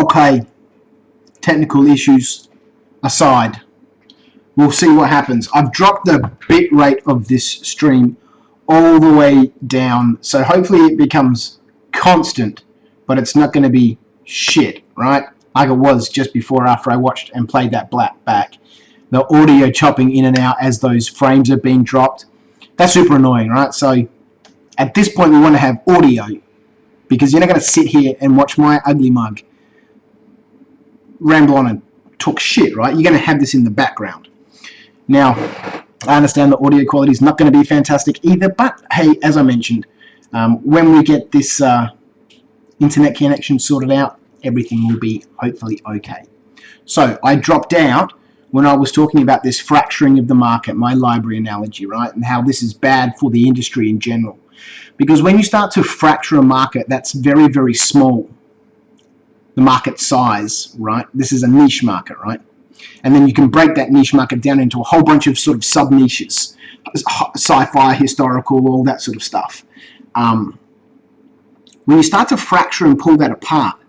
Okay, technical issues aside, we'll see what happens. I've dropped the bit rate of this stream all the way down, so hopefully it becomes constant, but it's not going to be shit, right? Like it was just before after I watched and played that back. The audio chopping in and out as those frames are being dropped. That's super annoying, right? So at this point we want to have audio, because you're not going to sit here and watch my ugly mug ramble on and talk shit, right? You're going to have this in the background. Now, I understand the audio quality is not going to be fantastic either, but hey, as I mentioned, when we get this internet connection sorted out, everything will be hopefully okay. So I dropped out when I was talking about this fracturing of the market, my library analogy, right, and how this is bad for the industry in general. Because when you start to fracture a market that's very, very small, the market size, right, this is a niche market, right, and then you can break that niche market down into a whole bunch of sort of sub-niches, sci-fi, historical, all that sort of stuff. When you start to fracture and pull that apart,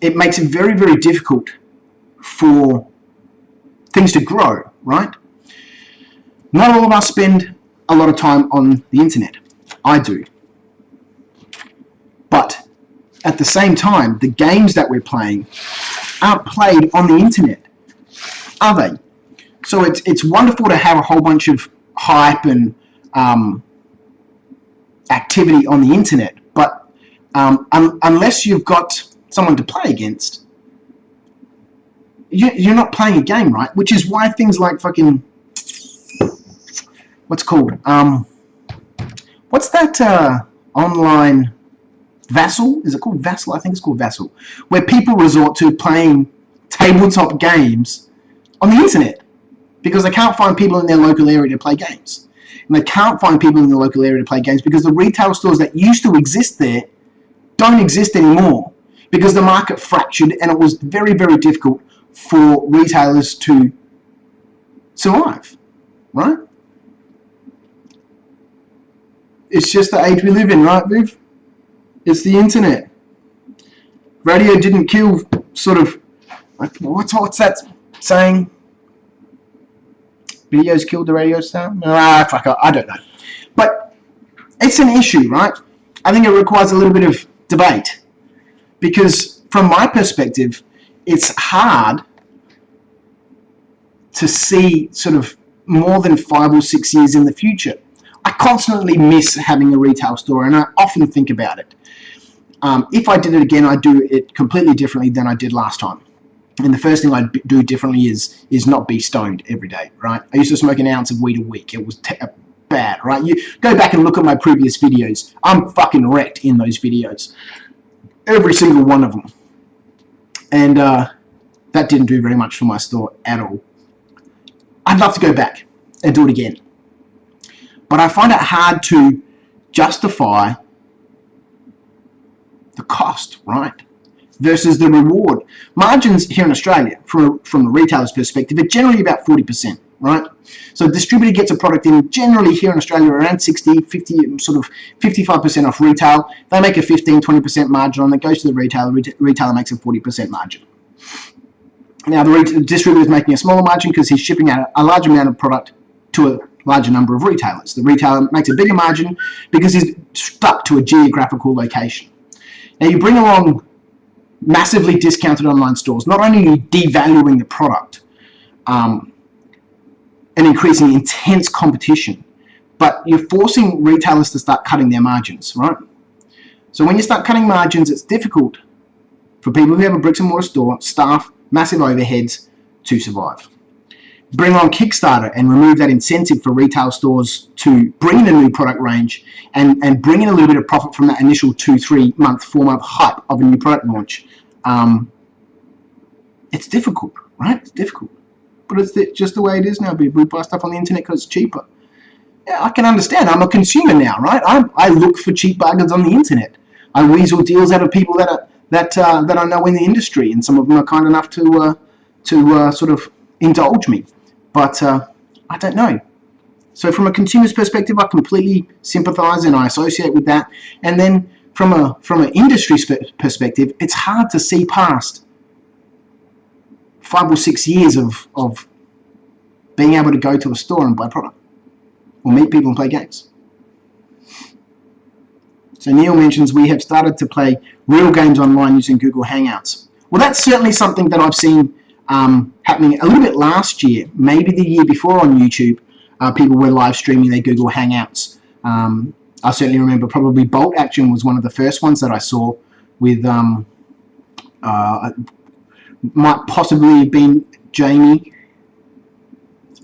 it makes it very, very difficult for things to grow, right? Not all of us spend a lot of time on the internet. I do. But at the same time, the games that we're playing aren't played on the internet, are they? So it's wonderful to have a whole bunch of hype and activity on the internet, but unless you've got someone to play against, you're not playing a game, right? Which is why things like fucking, what's called, what's that online, Vassal? Is it called Vassal? I think it's called Vassal, where people resort to playing tabletop games on the internet because they can't find people in their local area to play games. And they can't find people in the local area to play games because the retail stores that used to exist there don't exist anymore, because the market fractured and it was very, very difficult for retailers to survive, right? It's just the age we live in, right, Viv? It's the internet. Radio didn't kill, sort of, what's that saying? Videos killed the radio star? Fuck, I don't know. But it's an issue, right? I think it requires a little bit of debate, because from my perspective, it's hard to see sort of more than 5 or 6 years in the future. I constantly miss having a retail store, and I often think about it. If I did it again, I'd do it completely differently than I did last time. And the first thing I'd do differently is not be stoned every day, right? I used to smoke an ounce of weed a week. It was bad, right? You go back and look at my previous videos. I'm fucking wrecked in those videos. Every single one of them. And that didn't do very much for my store at all. I'd love to go back and do it again. But I find it hard to justify the cost, right, versus the reward. Margins here in Australia, from a retailer's perspective, are generally about 40%, right? So a distributor gets a product in, generally here in Australia, around 60, 50, sort of 55% off retail. They make a 15, 20% margin on it, goes to the retailer, retailer makes a 40% margin. Now the distributor is making a smaller margin because he's shipping out a large amount of product to a larger number of retailers. The retailer makes a bigger margin because he's stuck to a geographical location. Now you bring along massively discounted online stores, not only are you devaluing the product and increasing intense competition, but you're forcing retailers to start cutting their margins, right? So when you start cutting margins, it's difficult for people who have a bricks and mortar store, staff, massive overheads to survive. Bring on Kickstarter and remove that incentive for retail stores to bring in a new product range and bring in a little bit of profit from that initial 2, 3 month, 4 month hype of a new product launch. It's difficult, right? It's difficult. But it's just the way it is now. We buy stuff on the internet because it's cheaper. Yeah, I can understand. I'm a consumer now, right? I look for cheap bargains on the internet. I weasel deals out of people that I know in the industry, and some of them are kind enough to sort of indulge me. But I don't know. So from a consumer's perspective, I completely sympathise and I associate with that. And then from an industry perspective, it's hard to see past 5 or 6 years of being able to go to a store and buy product or meet people and play games. So Neil mentions we have started to play real games online using Google Hangouts. Well, that's certainly something that I've seen happening a little bit last year, maybe the year before on YouTube. People were live streaming their Google Hangouts. I certainly remember probably Bolt Action was one of the first ones that I saw with, might possibly have been Jamie.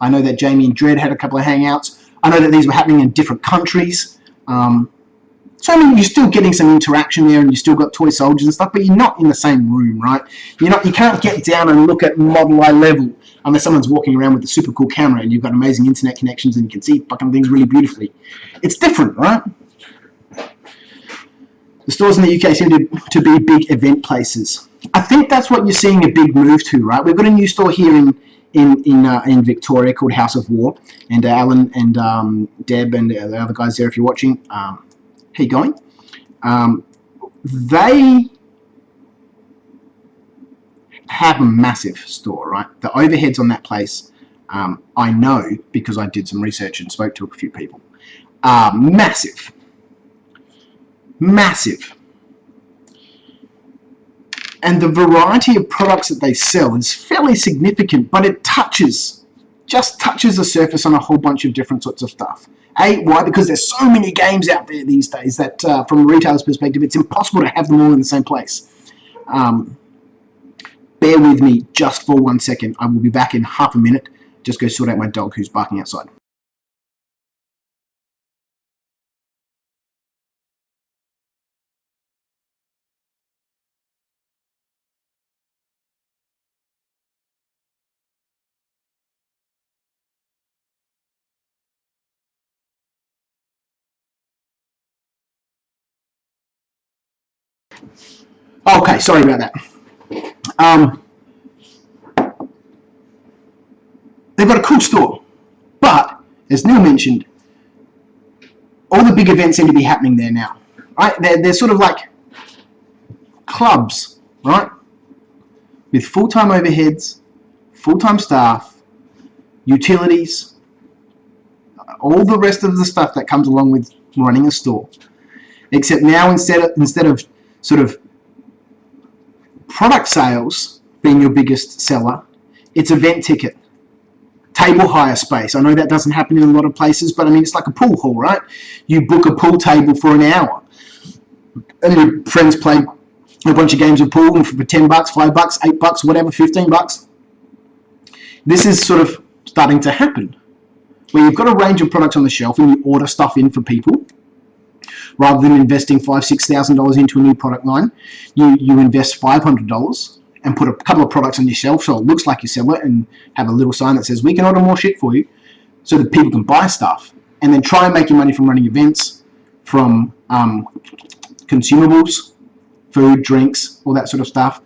I know that Jamie and Dredd had a couple of Hangouts. I know that these were happening in different countries. So I mean, you're still getting some interaction there, and you still got toy soldiers and stuff, but you're not in the same room, right? You can't get down and look at model eye level unless someone's walking around with a super cool camera and you've got amazing internet connections and you can see fucking things really beautifully. It's different, right? The stores in the UK seem to be big event places. I think that's what you're seeing a big move to, right? We've got a new store here in Victoria called House of War, and Alan and Deb and the other guys there, if you're watching, how you going? They have a massive store, right? The overheads on that place, I know because I did some research and spoke to a few people, are massive. Massive. And the variety of products that they sell is fairly significant, but it just touches the surface on a whole bunch of different sorts of stuff. Why? Because there's so many games out there these days that from a retailer's perspective, it's impossible to have them all in the same place. Bear with me just for 1 second. I will be back in half a minute. Just go sort out my dog who's barking outside. Okay, sorry about that. They've got a cool store, but as Neil mentioned, all the big events seem to be happening there now, right? They're sort of like clubs, right? With full-time overheads, full-time staff, utilities, all the rest of the stuff that comes along with running a store. Except now instead of sort of product sales being your biggest seller, it's event ticket, table hire space. I know that doesn't happen in a lot of places, but I mean, it's like a pool hall, right? You book a pool table for an hour and your friends play a bunch of games of pool and for $10, $5, $8, whatever, $15. This is sort of starting to happen where you've got a range of products on the shelf and you order stuff in for people. Rather than investing $5,000, $6,000 into a new product line, you invest $500 and put a couple of products on your shelf so it looks like you sell it and have a little sign that says we can order more shit for you so that people can buy stuff, and then try and make your money from running events, from consumables, food, drinks, all that sort of stuff.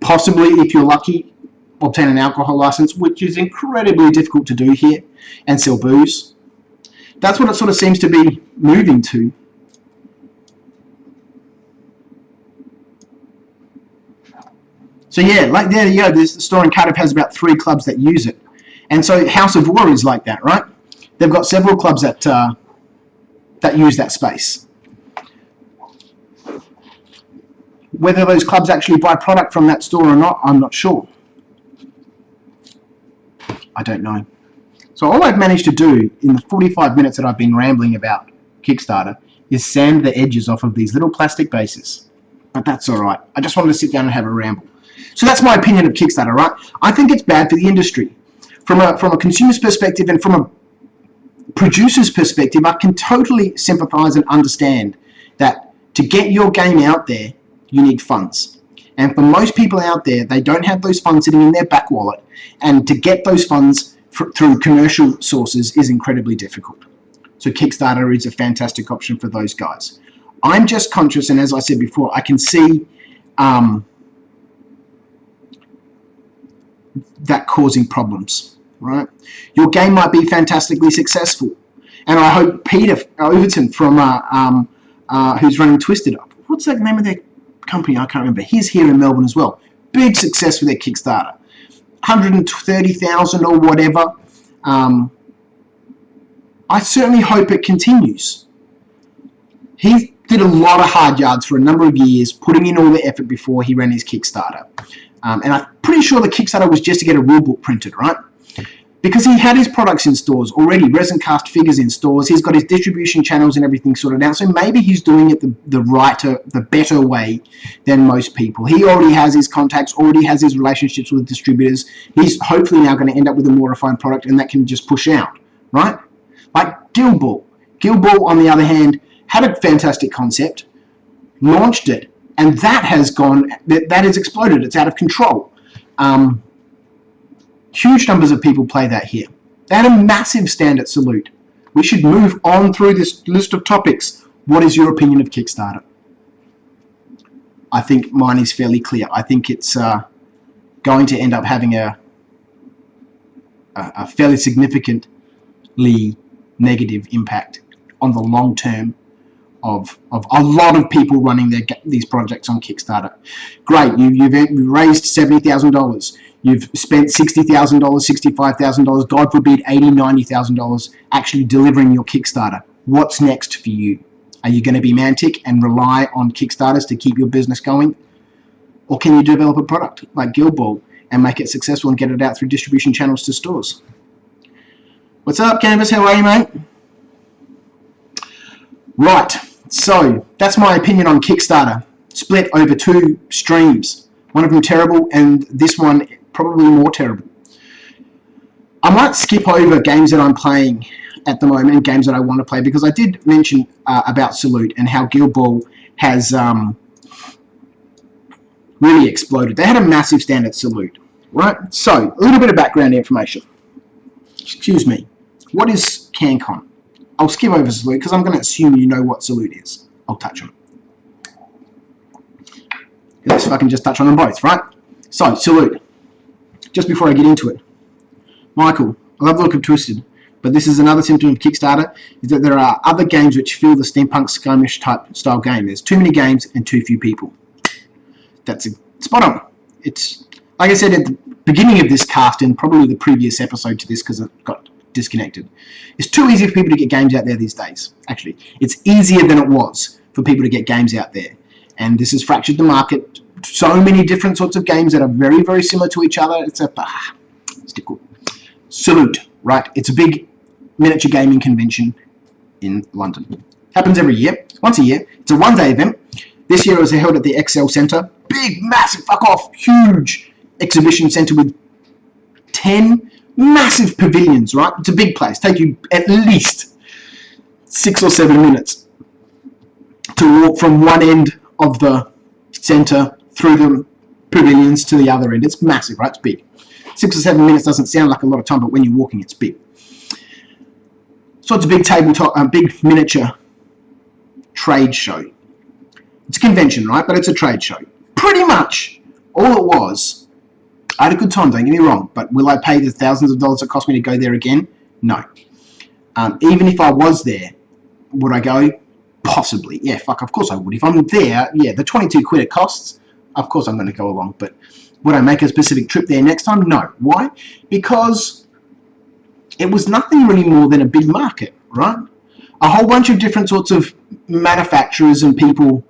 Possibly, if you're lucky, obtain an alcohol license, which is incredibly difficult to do here, and sell booze. That's what it sort of seems to be moving to. So yeah, like there you go, this store in Cardiff has about 3 clubs that use it. And so House of War is like that, right? They've got several clubs that that use that space. Whether those clubs actually buy product from that store or not, I'm not sure. I don't know. So all I've managed to do in the 45 minutes that I've been rambling about Kickstarter is sand the edges off of these little plastic bases. But that's alright. I just wanted to sit down and have a ramble. So that's my opinion of Kickstarter, right? I think it's bad for the industry. From a consumer's perspective and from a producer's perspective, I can totally sympathize and understand that to get your game out there, you need funds. And for most people out there, they don't have those funds sitting in their back wallet. And to get those funds through commercial sources is incredibly difficult. So Kickstarter is a fantastic option for those guys. I'm just conscious, and as I said before, I can see that causing problems, right? Your game might be fantastically successful, and I hope Peter Overton from who's running Twisted Up what's the name of their company? I can't remember. He's here in Melbourne as well. Big success with their Kickstarter. 130,000 or whatever. I certainly hope it continues. He did a lot of hard yards for a number of years, putting in all the effort before he ran his Kickstarter. And I'm pretty sure the Kickstarter was just to get a rule book printed, right? Because he had his products in stores already, resin cast figures in stores, he's got his distribution channels and everything sorted out, so maybe he's doing it the better way than most people. He already has his contacts, already has his relationships with distributors. He's hopefully now going to end up with a more refined product, and that can just push out, right? Like Guild Ball. Guild Ball, on the other hand, had a fantastic concept, launched it, and that has exploded. It's out of control. Huge numbers of people play that here. They had a massive stand at Salute. We should move on through this list of topics. What is your opinion of Kickstarter? I think mine is fairly clear. I think it's going to end up having a fairly significantly negative impact on the long term of a lot of people running these projects on Kickstarter. Great, you've raised $70,000. You've spent $60,000, $65,000, God forbid $80,000, $90,000 actually delivering your Kickstarter. What's next for you? Are you going to be Mantic and rely on Kickstarters to keep your business going? Or can you develop a product like Guild Ball and make it successful and get it out through distribution channels to stores? What's up, Canvas? How are you, mate? Right, so that's my opinion on Kickstarter. Split over 2 streams. One of them terrible, and this one probably more terrible. I might skip over games that I'm playing at the moment, games that I want to play, because I did mention about Salute and how Guild Ball has really exploded. They had a massive stand at Salute, right? So, a little bit of background information. Excuse me. What is Cancon? I'll skip over Salute because I'm going to assume you know what Salute is. I'll touch on it. Let's fucking just touch on them both, right? So, Salute. Just before I get into it, Michael, I love the look of Twisted, but this is another symptom of Kickstarter, is that there are other games which feel the steampunk skirmish type style game. There's too many games and too few people. That's spot on. It's, like I said at the beginning of this cast, and probably the previous episode to this because it got disconnected, it's too easy for people to get games out there these days. Actually, it's easier than it was for people to get games out there. And this has fractured the market. So many different sorts of games that are very, very similar to each other. It's difficult. Salute, right? It's a big miniature gaming convention in London. Happens every year, once a year. It's a one-day event. This year it was held at the XL Centre. Big, massive, fuck off, huge exhibition centre with 10 massive pavilions, right? It's a big place. Take you at least 6 or 7 minutes to walk from one end of the centre through the pavilions to the other end. It's massive, right? It's big. 6 or 7 minutes doesn't sound like a lot of time, but when you're walking, it's big. So it's a big tabletop, big miniature trade show. It's a convention, right? But it's a trade show. Pretty much all it was. I had a good time, don't get me wrong, but will I pay the thousands of dollars it cost me to go there again? No. Even if I was there, would I go? Possibly. Yeah, fuck, of course I would. If I'm there, yeah, the 22 quid it costs, of course I'm going to go along. But would I make a specific trip there next time? No. Why? Because it was nothing really more than a big market, right? A whole bunch of different sorts of manufacturers and people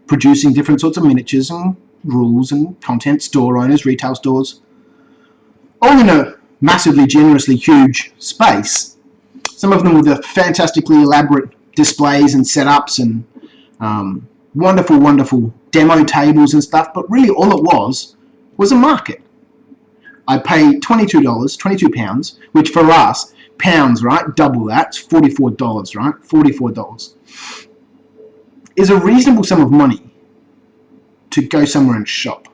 producing different sorts of miniatures and rules and content, store owners, retail stores, all in a massively, generously huge space. Some of them with the fantastically elaborate displays and setups and wonderful, wonderful demo tables and stuff, but really all it was a market. I paid $22, 22 pounds, which for us, pounds, right, double that, it's $44, right, $44, is a reasonable sum of money to go somewhere and shop.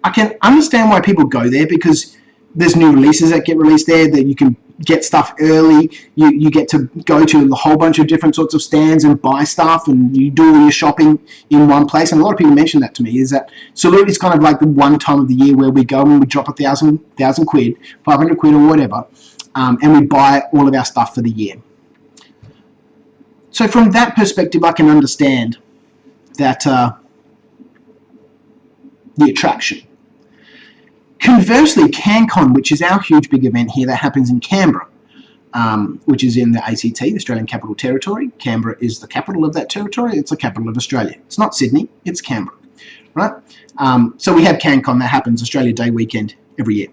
I can understand why people go there because there's new releases that get released there, that you can get stuff early, you get to go to a whole bunch of different sorts of stands and buy stuff, and you do all your shopping in one place. And a lot of people mention that to me, is that Salute is kind of like the one time of the year where we go and we drop $1,000 quid, 500 quid or whatever, and we buy all of our stuff for the year. So from that perspective, I can understand the attraction. Conversely, Cancon, which is our huge big event here that happens in Canberra, which is in the ACT, the Australian Capital Territory. Canberra is the capital of that territory. It's the capital of Australia. It's not Sydney, it's Canberra, right? So we have Cancon that happens Australia Day weekend every year.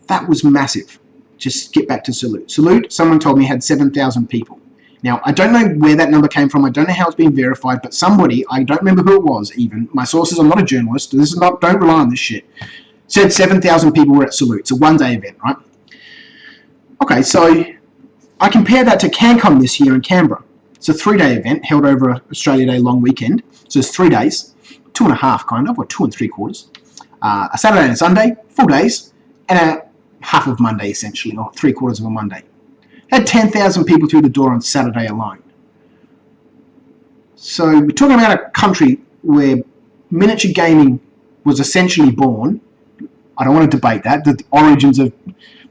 That was massive. Just get back to Salute. Salute, someone told me, had 7,000 people. Now, I don't know where that number came from. I don't know how it's been verified, but somebody, I don't remember who it was even, my sources, I'm not a journalist, this is not, don't rely on this shit, said 7,000 people were at Salute. It's a one-day event, right? Okay, so I compare that to Cancon this year in Canberra. It's a 3-day event held over an Australia Day long weekend. So it's 3 days, 2.5 kind of, or 2 3/4. A Saturday and a Sunday, 4 days, and a half of Monday essentially, or 3/4 of a Monday. Had 10,000 people through the door on Saturday alone. So we're talking about a country where miniature gaming was essentially born. I don't want to debate that. The origins of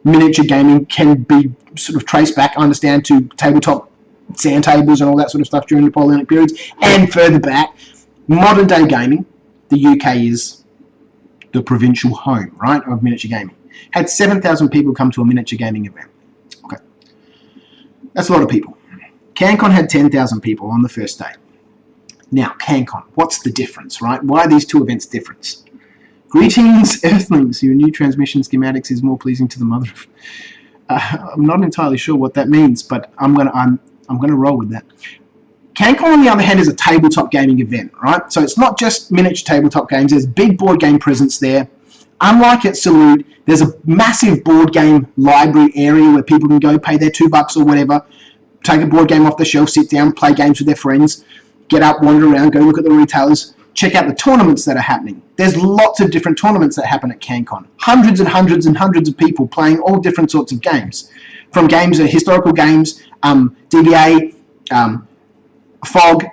miniature gaming can be sort of traced back, I understand, to tabletop sand tables and all that sort of stuff during Napoleonic periods, and further back. Modern day gaming, the UK is the provincial home, right, of miniature gaming. Had 7,000 people come to a miniature gaming event. Okay, that's a lot of people. Cancon had 10,000 people on the first day. Now, Cancon, what's the difference, right? Why are these two events different? Greetings, Earthlings. Your new transmission schematics is more pleasing to the mother. I'm not entirely sure what that means, but I'm gonna roll with that. Cancon, on the other hand, is a tabletop gaming event, right? So it's not just miniature tabletop games. There's big board game presence there. Unlike at Salute, there's a massive board game library area where people can go pay their $2 or whatever, take a board game off the shelf, sit down, play games with their friends, get up, wander around, go look at the retailers, check out the tournaments that are happening. There's lots of different tournaments that happen at Cancon. Hundreds and hundreds and hundreds of people playing all different sorts of games. From games, historical games, DBA, FOG,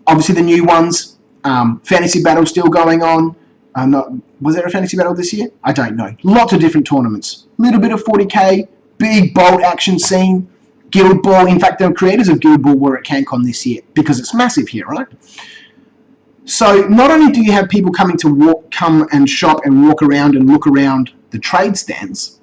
obviously the new ones, Fantasy Battle still going on. Was there a Fantasy Battle this year? I don't know. Lots of different tournaments. Little bit of 40k, big, bold action scene. Guild Ball, in fact, the creators of Guild Ball were at Cancon this year because it's massive here, right? So not only do you have people coming to come and shop and walk around and look around the trade stands,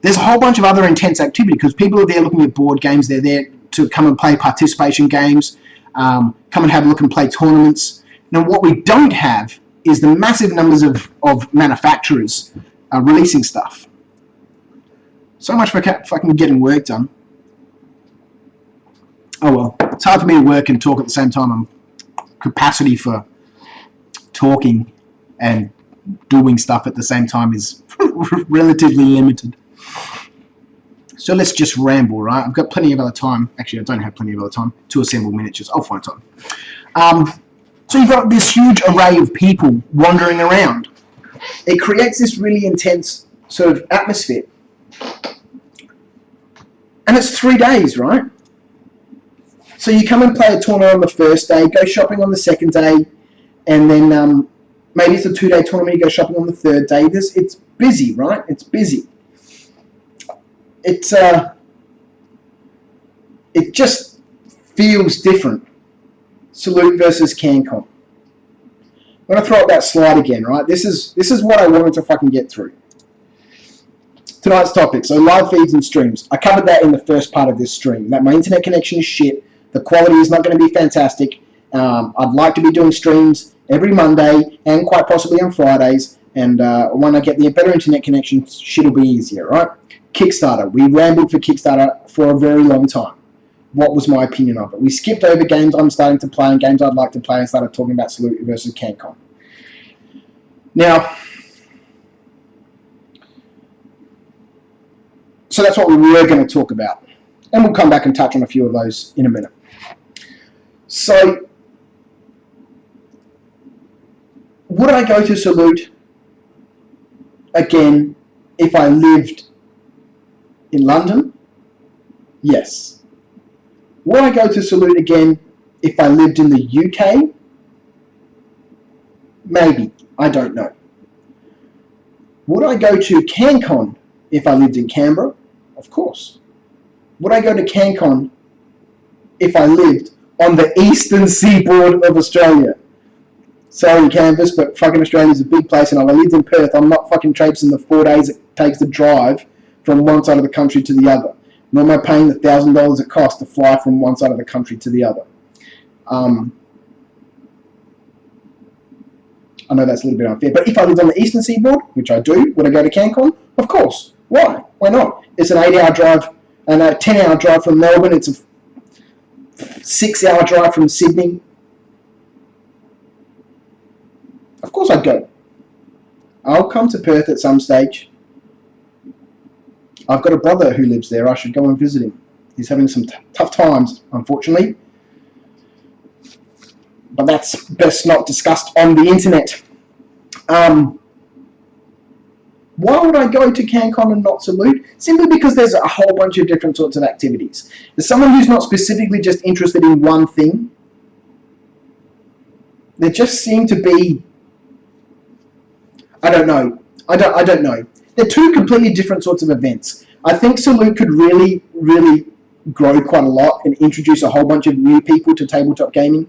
there's a whole bunch of other intense activity because people are there looking at board games. They're there to come and play participation games, come and have a look and play tournaments. Now, what we don't have is the massive numbers of manufacturers releasing stuff. So much for fucking getting work done. Oh well, it's hard for me to work and talk at the same time. I'm capacity for talking and doing stuff at the same time is relatively limited. So let's just ramble, right? I've got plenty of other time. Actually, I don't have plenty of other time to assemble miniatures. I'll find time. So you've got this huge array of people wandering around. It creates this really intense sort of atmosphere. And it's 3 days, right? So you come and play a tournament on the first day, go shopping on the second day, and then maybe it's a 2-day tournament, you go shopping on the third day. It's busy, right? It's busy. It just feels different. Salute versus Cancon. I'm going to throw up that slide again, right? This is what I wanted to fucking get through. Tonight's topic, so live feeds and streams. I covered that in the first part of this stream, that my internet connection is shit, the quality is not going to be fantastic. I'd like to be doing streams every Monday and quite possibly on Fridays, and when I get the better internet connection, shit will be easier, right? Kickstarter. We rambled for Kickstarter for a very long time. What was my opinion of it? We skipped over games I'm starting to play and games I'd like to play and started talking about Salute versus Cancon. Now, so that's what we were going to talk about. And we'll come back and touch on a few of those in a minute. So, would I go to Salute again if I lived in London? Yes. Would I go to Salute again if I lived in the UK? Maybe. I don't know. Would I go to Cancon if I lived in Canberra? Of course. Would I go to Cancon if I lived on the eastern seaboard of Australia. Sorry, Canvas, but fucking Australia's a big place, and if I lived in Perth, I'm not fucking traipsing the 4 days it takes to drive from one side of the country to the other. Nor am I paying the $1,000 it costs to fly from one side of the country to the other. I know that's a little bit unfair, but if I lived on the eastern seaboard, which I do, would I go to Cancon? Of course. Why? Why not? It's an 8-hour drive and a 10-hour drive from Melbourne. It's a 6-hour drive from Sydney. Of course I'd go. I'll come to Perth at some stage. I've got a brother who lives there. I should go and visit him. He's having some tough times, unfortunately. But that's best not discussed on the internet. Why would I go to Cancon and not Salute? Simply because there's a whole bunch of different sorts of activities. As someone who's not specifically just interested in one thing, there just seem to be, I don't know. They're two completely different sorts of events. I think Salute could really, really grow quite a lot and introduce a whole bunch of new people to tabletop gaming.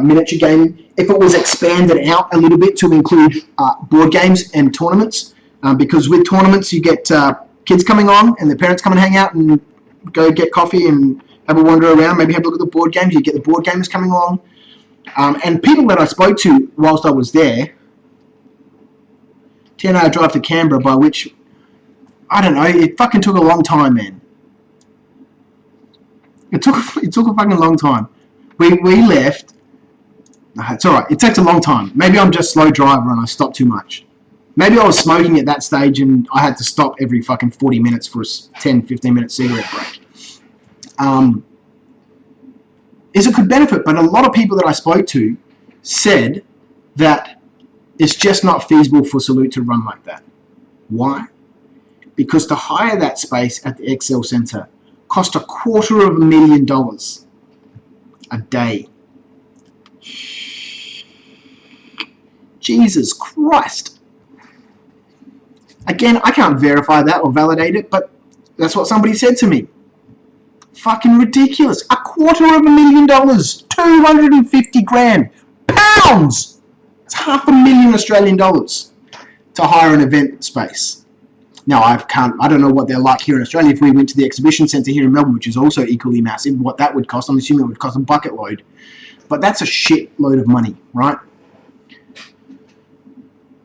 Miniature gaming, if it was expanded out a little bit to include board games and tournaments, because with tournaments you get kids coming on and their parents come and hang out and go get coffee and have a wander around, maybe have a look at the board games, you get the board gamers coming along, and people that I spoke to whilst I was there, 10-hour drive to Canberra, by which, I don't know, it fucking took a long time, man. It took a fucking long time. We left. It's alright, it takes a long time. Maybe I'm just slow driver and I stop too much. Maybe I was smoking at that stage and I had to stop every fucking 40 minutes for a 10-15 minute cigarette break. Is it could benefit, but a lot of people that I spoke to said that it's just not feasible for Salute to run like that. Why? Because to hire that space at the Excel Centre cost $250,000 a day. Jesus Christ. Again, I can't verify that or validate it, but that's what somebody said to me. Fucking ridiculous. $250,000. 250 grand. Pounds! It's $500,000 Australian dollars to hire an event space. Now, I don't know what they're like here in Australia. If we went to the exhibition centre here in Melbourne, which is also equally massive, what that would cost, I'm assuming it would cost a bucket load. But that's a shit load of money, right?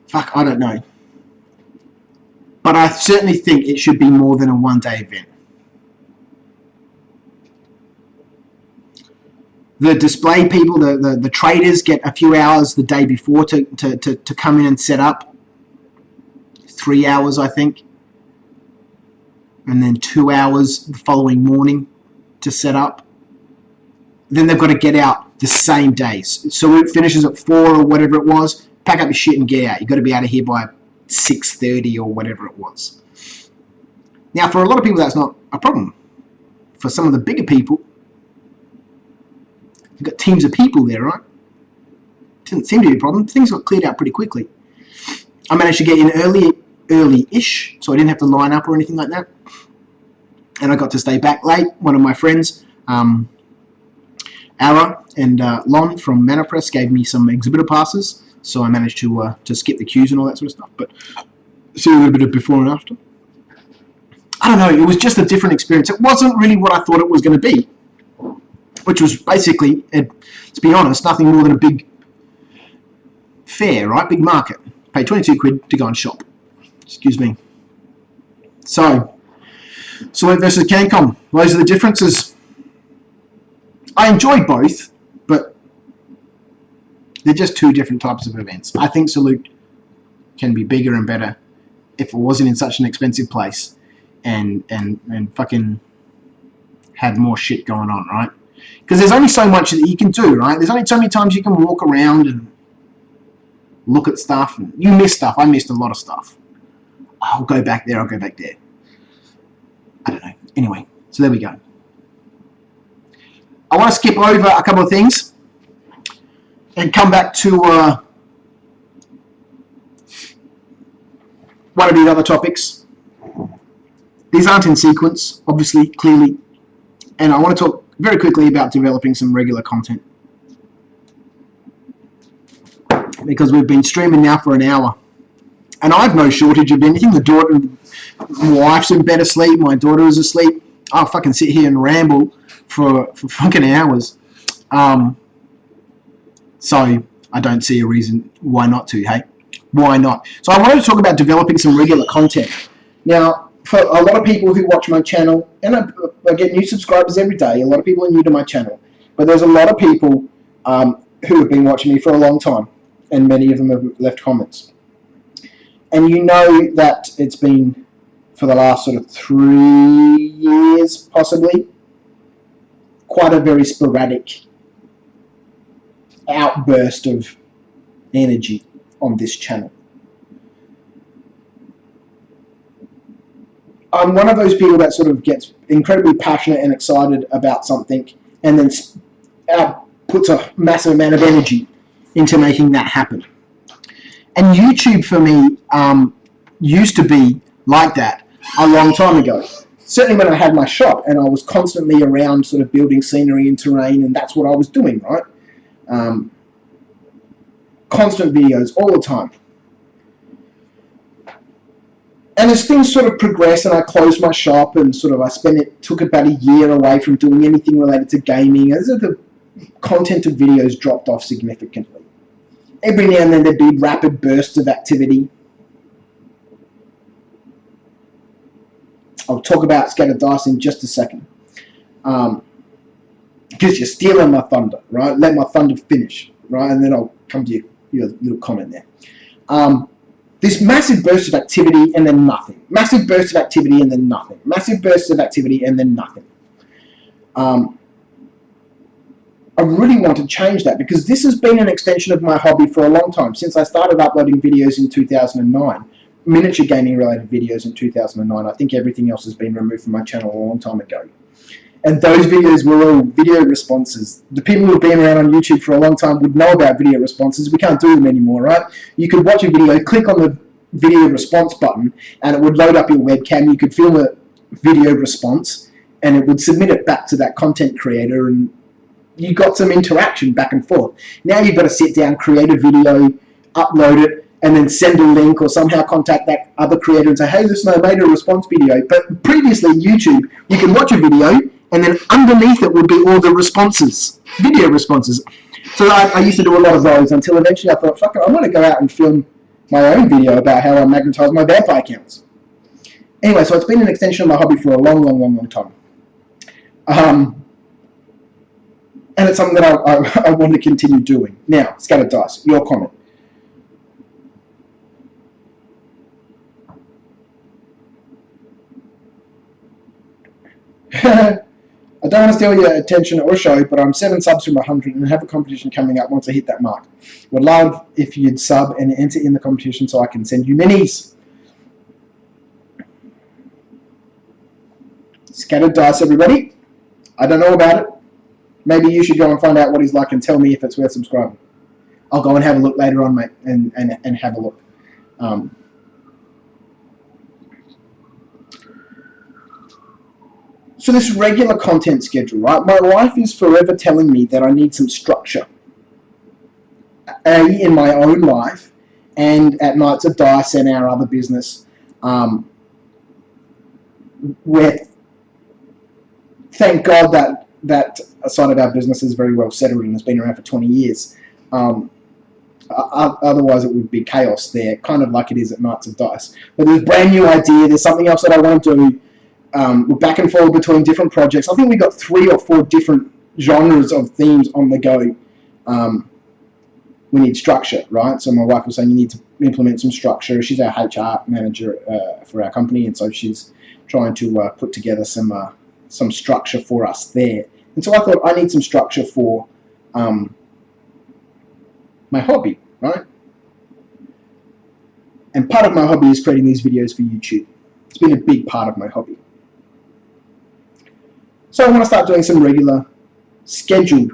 Fuck, I don't know. But I certainly think it should be more than a one-day event. The display people, the traders get a few hours the day before to come in and set up. 3 hours, I think. And then 2 hours the following morning to set up. Then they've got to get out the same days. So it finishes at 4 or whatever it was. Pack up your shit and get out. You've got to be out of here by 6:30 or whatever it was. Now, for a lot of people, that's not a problem. For some of the bigger people, you've got teams of people there, right? Didn't seem to be a problem. Things got cleared out pretty quickly. I managed to get in early-ish, so I didn't have to line up or anything like that. And I got to stay back late. One of my friends, Ara and Lon from Manapress gave me some exhibitor passes, so I managed to skip the queues and all that sort of stuff. But see a little bit of before and after. I don't know, it was just a different experience. It wasn't really what I thought it was going to be, which was basically, to be honest, nothing more than a big fair, right? Big market. Pay 22 quid to go and shop. Excuse me. So versus Cancon, those are the differences. I enjoy both, but they're just two different types of events. I think Salute can be bigger and better if it wasn't in such an expensive place and fucking had more shit going on, right? Because there's only so much that you can do, right? There's only so many times you can walk around and look at stuff. And you miss stuff. I missed a lot of stuff. I'll go back there. I'll go back there. I don't know. Anyway, so there we go. I want to skip over a couple of things and come back to one of these other topics. These aren't in sequence, obviously, clearly, and I want to talk very quickly about developing some regular content, because we've been streaming now for an hour, and I have no shortage of anything. My wife's in bed asleep, my daughter is asleep. I'll fucking sit here and ramble for fucking hours. So I don't see a reason why not to, hey? Why not? So I wanted to talk about developing some regular content. Now, for a lot of people who watch my channel, and I get new subscribers every day, a lot of people are new to my channel, but there's a lot of people who have been watching me for a long time, and many of them have left comments. And you know that it's been, for the last sort of 3 years, possibly, quite a very sporadic outburst of energy on this channel. I'm one of those people that sort of gets incredibly passionate and excited about something, and then puts a massive amount of energy into making that happen. And YouTube for me used to be like that a long time ago. Certainly when I had my shop and I was constantly around sort of building scenery and terrain, and that's what I was doing, right? Constant videos all the time. And as things sort of progressed and I closed my shop and sort of took about a year away from doing anything related to gaming, as the content of videos dropped off significantly. Every now and then there'd be rapid bursts of activity. I'll talk about Scattered Dice in just a second. Because you're stealing my thunder, right? Let my thunder finish, right? And then I'll come to your little comment there. This massive burst of activity and then nothing. Massive burst of activity and then nothing. Massive burst of activity and then nothing. I really want to change that, because this has been an extension of my hobby for a long time. Since I started uploading videos in 2009, miniature gaming related videos in 2009, I think everything else has been removed from my channel a long time ago. And those videos were all video responses. The people who have been around on YouTube for a long time would know about video responses. We can't do them anymore, right? You could watch a video, click on the video response button, and it would load up your webcam. You could film a video response, and it would submit it back to that content creator, and you got some interaction back and forth. Now you've got to sit down, create a video, upload it, and then send a link or somehow contact that other creator and say, hey, listen, I made a response video. But previously, YouTube, you can watch a video, and then underneath it would be all the responses, video responses. So I used to do a lot of those until eventually I thought, fuck it, I'm going to go out and film my own video about how I magnetize my vampire counts. Anyway, so it's been an extension of my hobby for a long, long, long, long time. And it's something that I want to continue doing. Now, Scattered Dice, your comment. I don't want to steal your attention or show, but I'm 7 subs from 100 and have a competition coming up once I hit that mark. Would love if you'd sub and enter in the competition so I can send you minis. Scattered Dice, everybody. I don't know about it. Maybe you should go and find out what he's like and tell me if it's worth subscribing. I'll go and have a look later on, mate, and have a look. So this regular content schedule, right? My wife is forever telling me that I need some structure. In my own life, and at Nights of Dice and our other business, where, thank God that side of our business is very well settled and has been around for 20 years. Otherwise it would be chaos there, kind of like it is at Nights of Dice. But there's a brand new idea, there's something else that I want to do. We're back and forth between different projects. I think we've got 3 or 4 different genres of themes on the go. We need structure, right? So my wife was saying you need to implement some structure. She's our HR manager for our company, and so she's trying to put together some structure for us there. And so I thought I need some structure for my hobby, right? And part of my hobby is creating these videos for YouTube. It's been a big part of my hobby. So I want to start doing some regular, scheduled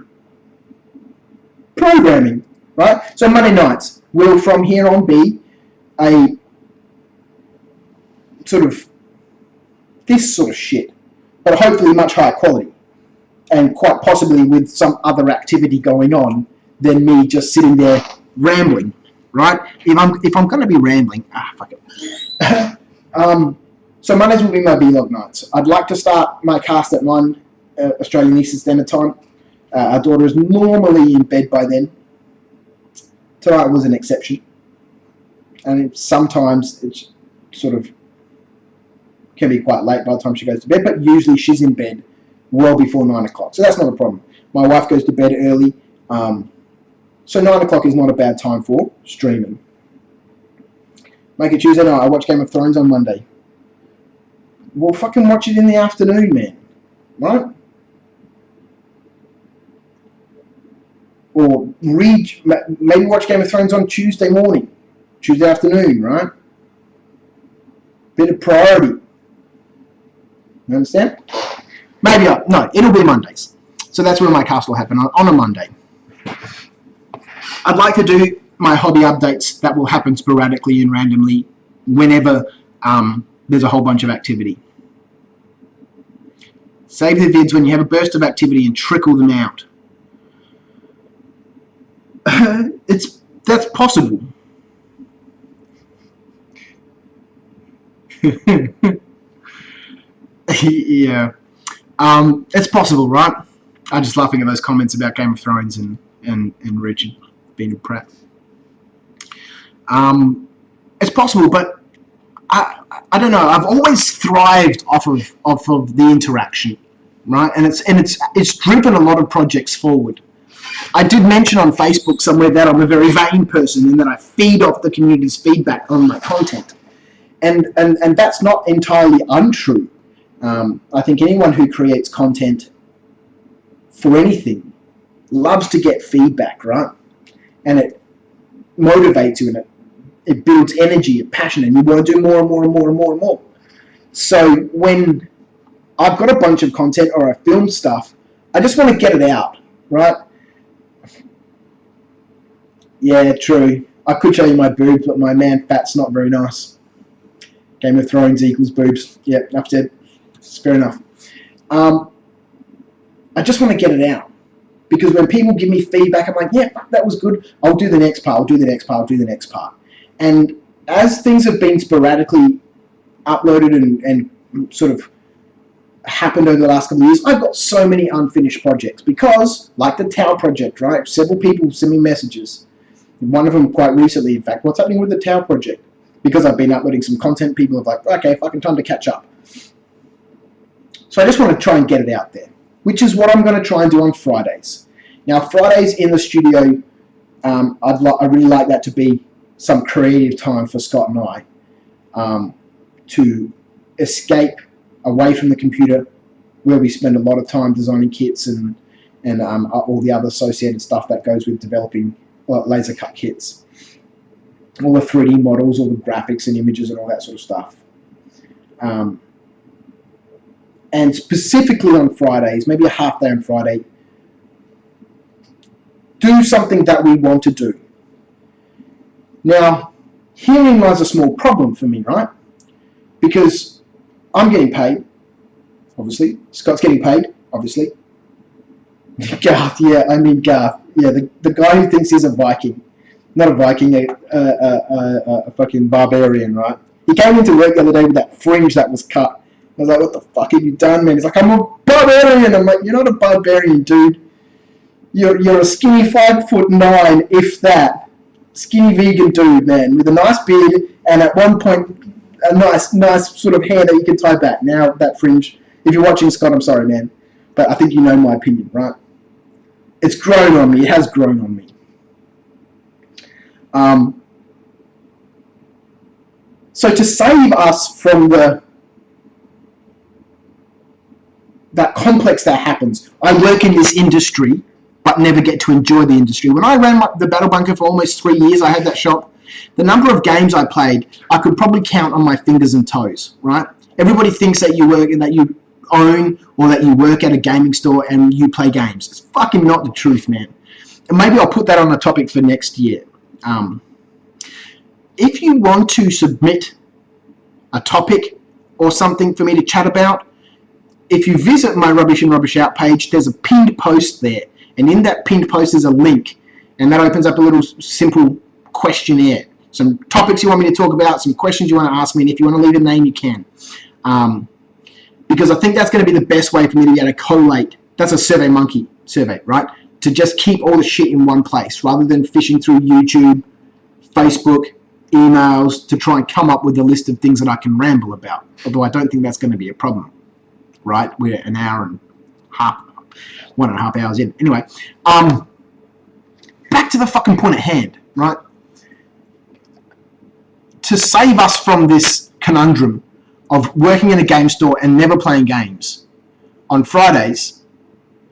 programming, right? So Monday nights will from here on be a sort of this sort of shit, but hopefully much higher quality. and quite possibly with some other activity going on than me just sitting there rambling, right? If I'm going to be rambling, fuck it. So Mondays will be my vlog nights. I'd like to start my cast at 9 Australian Eastern Standard Time. Our daughter is normally in bed by then. Tonight was an exception, and sometimes it's sort of can be quite late by the time she goes to bed, but usually she's in bed well before 9 o'clock, so that's not a problem. My wife goes to bed early, so 9 o'clock is not a bad time for streaming. Make it Tuesday night. I watch Game of Thrones on Monday. Well, fucking watch it in the afternoon, man, right? Or maybe watch Game of Thrones on Tuesday morning, Tuesday afternoon, right? Bit of priority. You understand? Maybe no, it'll be Mondays. So that's where my cast will happen, on a Monday. I'd like to do my hobby updates that will happen sporadically and randomly whenever there's a whole bunch of activity. Save the vids when you have a burst of activity and trickle them out. That's possible. Yeah, it's possible, right? I'm just laughing at those comments about Game of Thrones and Richard being a prat. It's possible, but I don't know. I've always thrived off of the interaction, right? And it's driven a lot of projects forward. I did mention on Facebook somewhere that I'm a very vain person and that I feed off the community's feedback on my content. And that's not entirely untrue. I think anyone who creates content for anything loves to get feedback, right? And it motivates you, and it builds energy and passion, and you want to do more and more and more and more and more. So when I've got a bunch of content or I film stuff, I just want to get it out, right? Yeah, true. I could show you my boobs, but my man fat's not very nice. Game of Thrones equals boobs. Yeah, enough said. It's fair enough. I just want to get it out. Because when people give me feedback, I'm like, yeah, that was good. I'll do the next part, I'll do the next part, I'll do the next part. And as things have been sporadically uploaded and sort of happened over the last couple of years, I've got so many unfinished projects because, like the Tau project, right? Several people send me messages. One of them quite recently, in fact, what's happening with the Tau project? Because I've been uploading some content, people have like, okay, fucking time to catch up. So I just want to try and get it out there, which is what I'm going to try and do on Fridays. Now, Fridays in the studio, I really like that to be some creative time for Scott and I to escape away from the computer, where we spend a lot of time designing kits and all the other associated stuff that goes with developing laser cut kits. All the 3D models, all the graphics and images and all that sort of stuff. And specifically on Fridays, maybe a half day on Friday, do something that we want to do. Now, herein lies a small problem for me, right? Because I'm getting paid, obviously. Scott's getting paid, obviously. Garth, yeah, I mean Garth. Yeah, the guy who thinks he's a Viking. Not a Viking, a fucking barbarian, right? He came into work the other day with that fringe that was cut. I was like, what the fuck have you done, man? He's like, I'm a barbarian. I'm like, you're not a barbarian, dude. You're a skinny 5'9", if that. Skinny vegan dude, man, with a nice beard and at one point a nice sort of hair that you can tie back. Now that fringe, if you're watching, Scott, I'm sorry, man, but I think you know my opinion, right? It's grown on me. It has grown on me. So to save us from that complex that happens, I work in this industry but never get to enjoy the industry. When I ran the Battle Bunker for almost 3 years, I had that shop. The number of games I played, I could probably count on my fingers and toes, right? Everybody thinks that you work and that you own or that you work at a gaming store and you play games. It's fucking not the truth, man. And maybe I'll put that on a topic for next year. If you want to submit a topic or something for me to chat about, if you visit my Rubbish In, Rubbish Out page, there's a pinned post there. And in that pinned post is a link. And that opens up a little simple questionnaire. Some topics you want me to talk about, some questions you want to ask me, and if you want to leave a name, you can. Because I think that's going to be the best way for me to be able to collate. That's a SurveyMonkey survey, right? To just keep all the shit in one place, rather than fishing through YouTube, Facebook, emails, to try and come up with a list of things that I can ramble about. Although I don't think that's going to be a problem, right? We're an hour and half, 1.5 hours in. Anyway, back to the fucking point at hand, right? To save us from this conundrum of working in a game store and never playing games, on Fridays,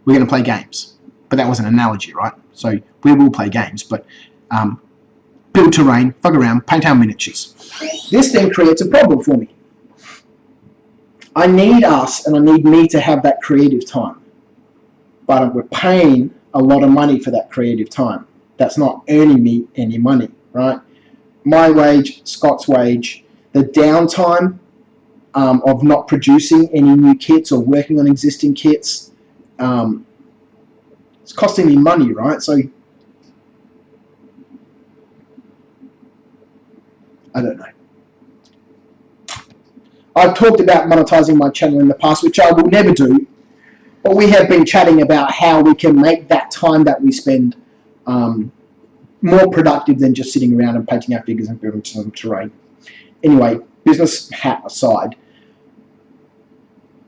we're going to play games. But that was an analogy, right? So we will play games, but build terrain, fuck around, paint our miniatures. This then creates a problem for me. I need us, and I need me to have that creative time. But we're paying a lot of money for that creative time. That's not earning me any money, right? My wage, Scott's wage, the downtime of not producing any new kits or working on existing kits, it's costing me money, right? So I don't know. I've talked about monetizing my channel in the past, which I will never do, but we have been chatting about how we can make that time that we spend more productive than just sitting around and painting our figures and building some terrain. Anyway, business hat aside,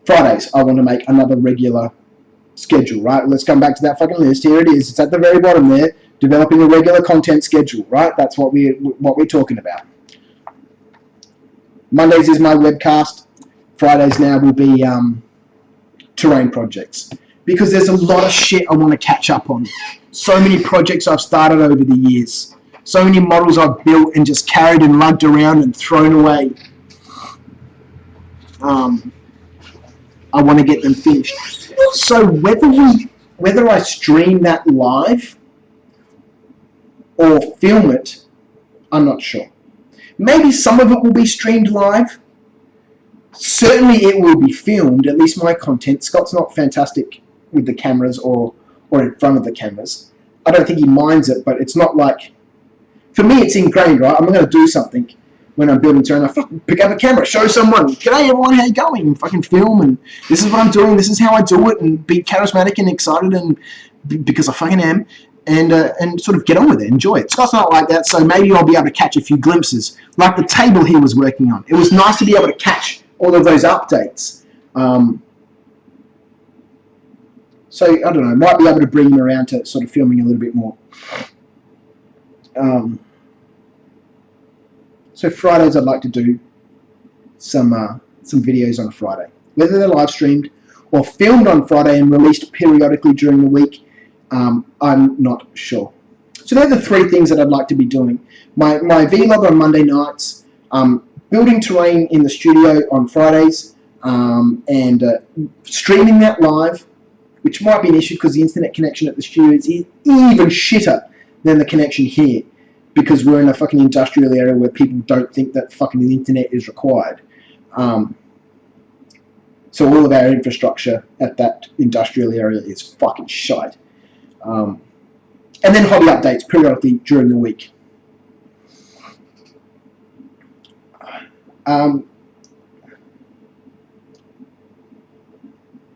Fridays I want to make another regular schedule, right? Let's come back to that fucking list. Here it is. It's at the very bottom there. Developing a regular content schedule, right? That's what we're talking about. Mondays is my webcast. Fridays now will be terrain projects, because there's a lot of shit I want to catch up on. So many projects I've started over the years. So many models I've built and just carried and lugged around and thrown away. I want to get them finished. So whether I stream that live or film it, I'm not sure. Maybe some of it will be streamed live. Certainly it will be filmed, at least my content. Scott's not fantastic with the cameras or in front of the cameras. I don't think he minds it, but it's not like... For me, it's ingrained, right? I'm going to do something when I'm building terrain. I fucking pick up a camera, show someone, g'day everyone, how you going? And fucking film, and this is what I'm doing, this is how I do it, and be charismatic and excited, and because I fucking am, and sort of get on with it, enjoy it. Scott's not like that, so maybe I'll be able to catch a few glimpses, like the table he was working on. It was nice to be able to catch all of those updates. So, I don't know, might be able to bring him around to sort of filming a little bit more. So Fridays I'd like to do some videos on a Friday. Whether they're live streamed or filmed on Friday and released periodically during the week, I'm not sure. So they're the three things that I'd like to be doing. My vlog on Monday nights, building terrain in the studio on Fridays, and streaming that live, which might be an issue because the internet connection at the studio is even shitter than the connection here, because we're in a fucking industrial area where people don't think that fucking the internet is required. So all of our infrastructure at that industrial area is fucking shite. And then hobby updates periodically during the week.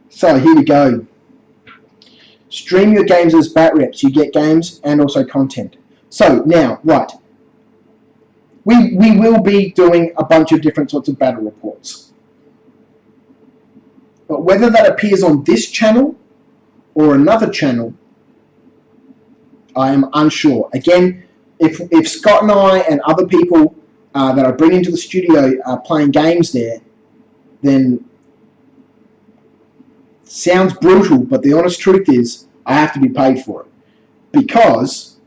So here we go. Stream your games as bat reps. You get games and also content. So now, right, we will be doing a bunch of different sorts of battle reports. But whether that appears on this channel or another channel, I am unsure. Again, if Scott and I and other people that I bring into the studio are playing games there, then sounds brutal, but the honest truth is I have to be paid for it. Because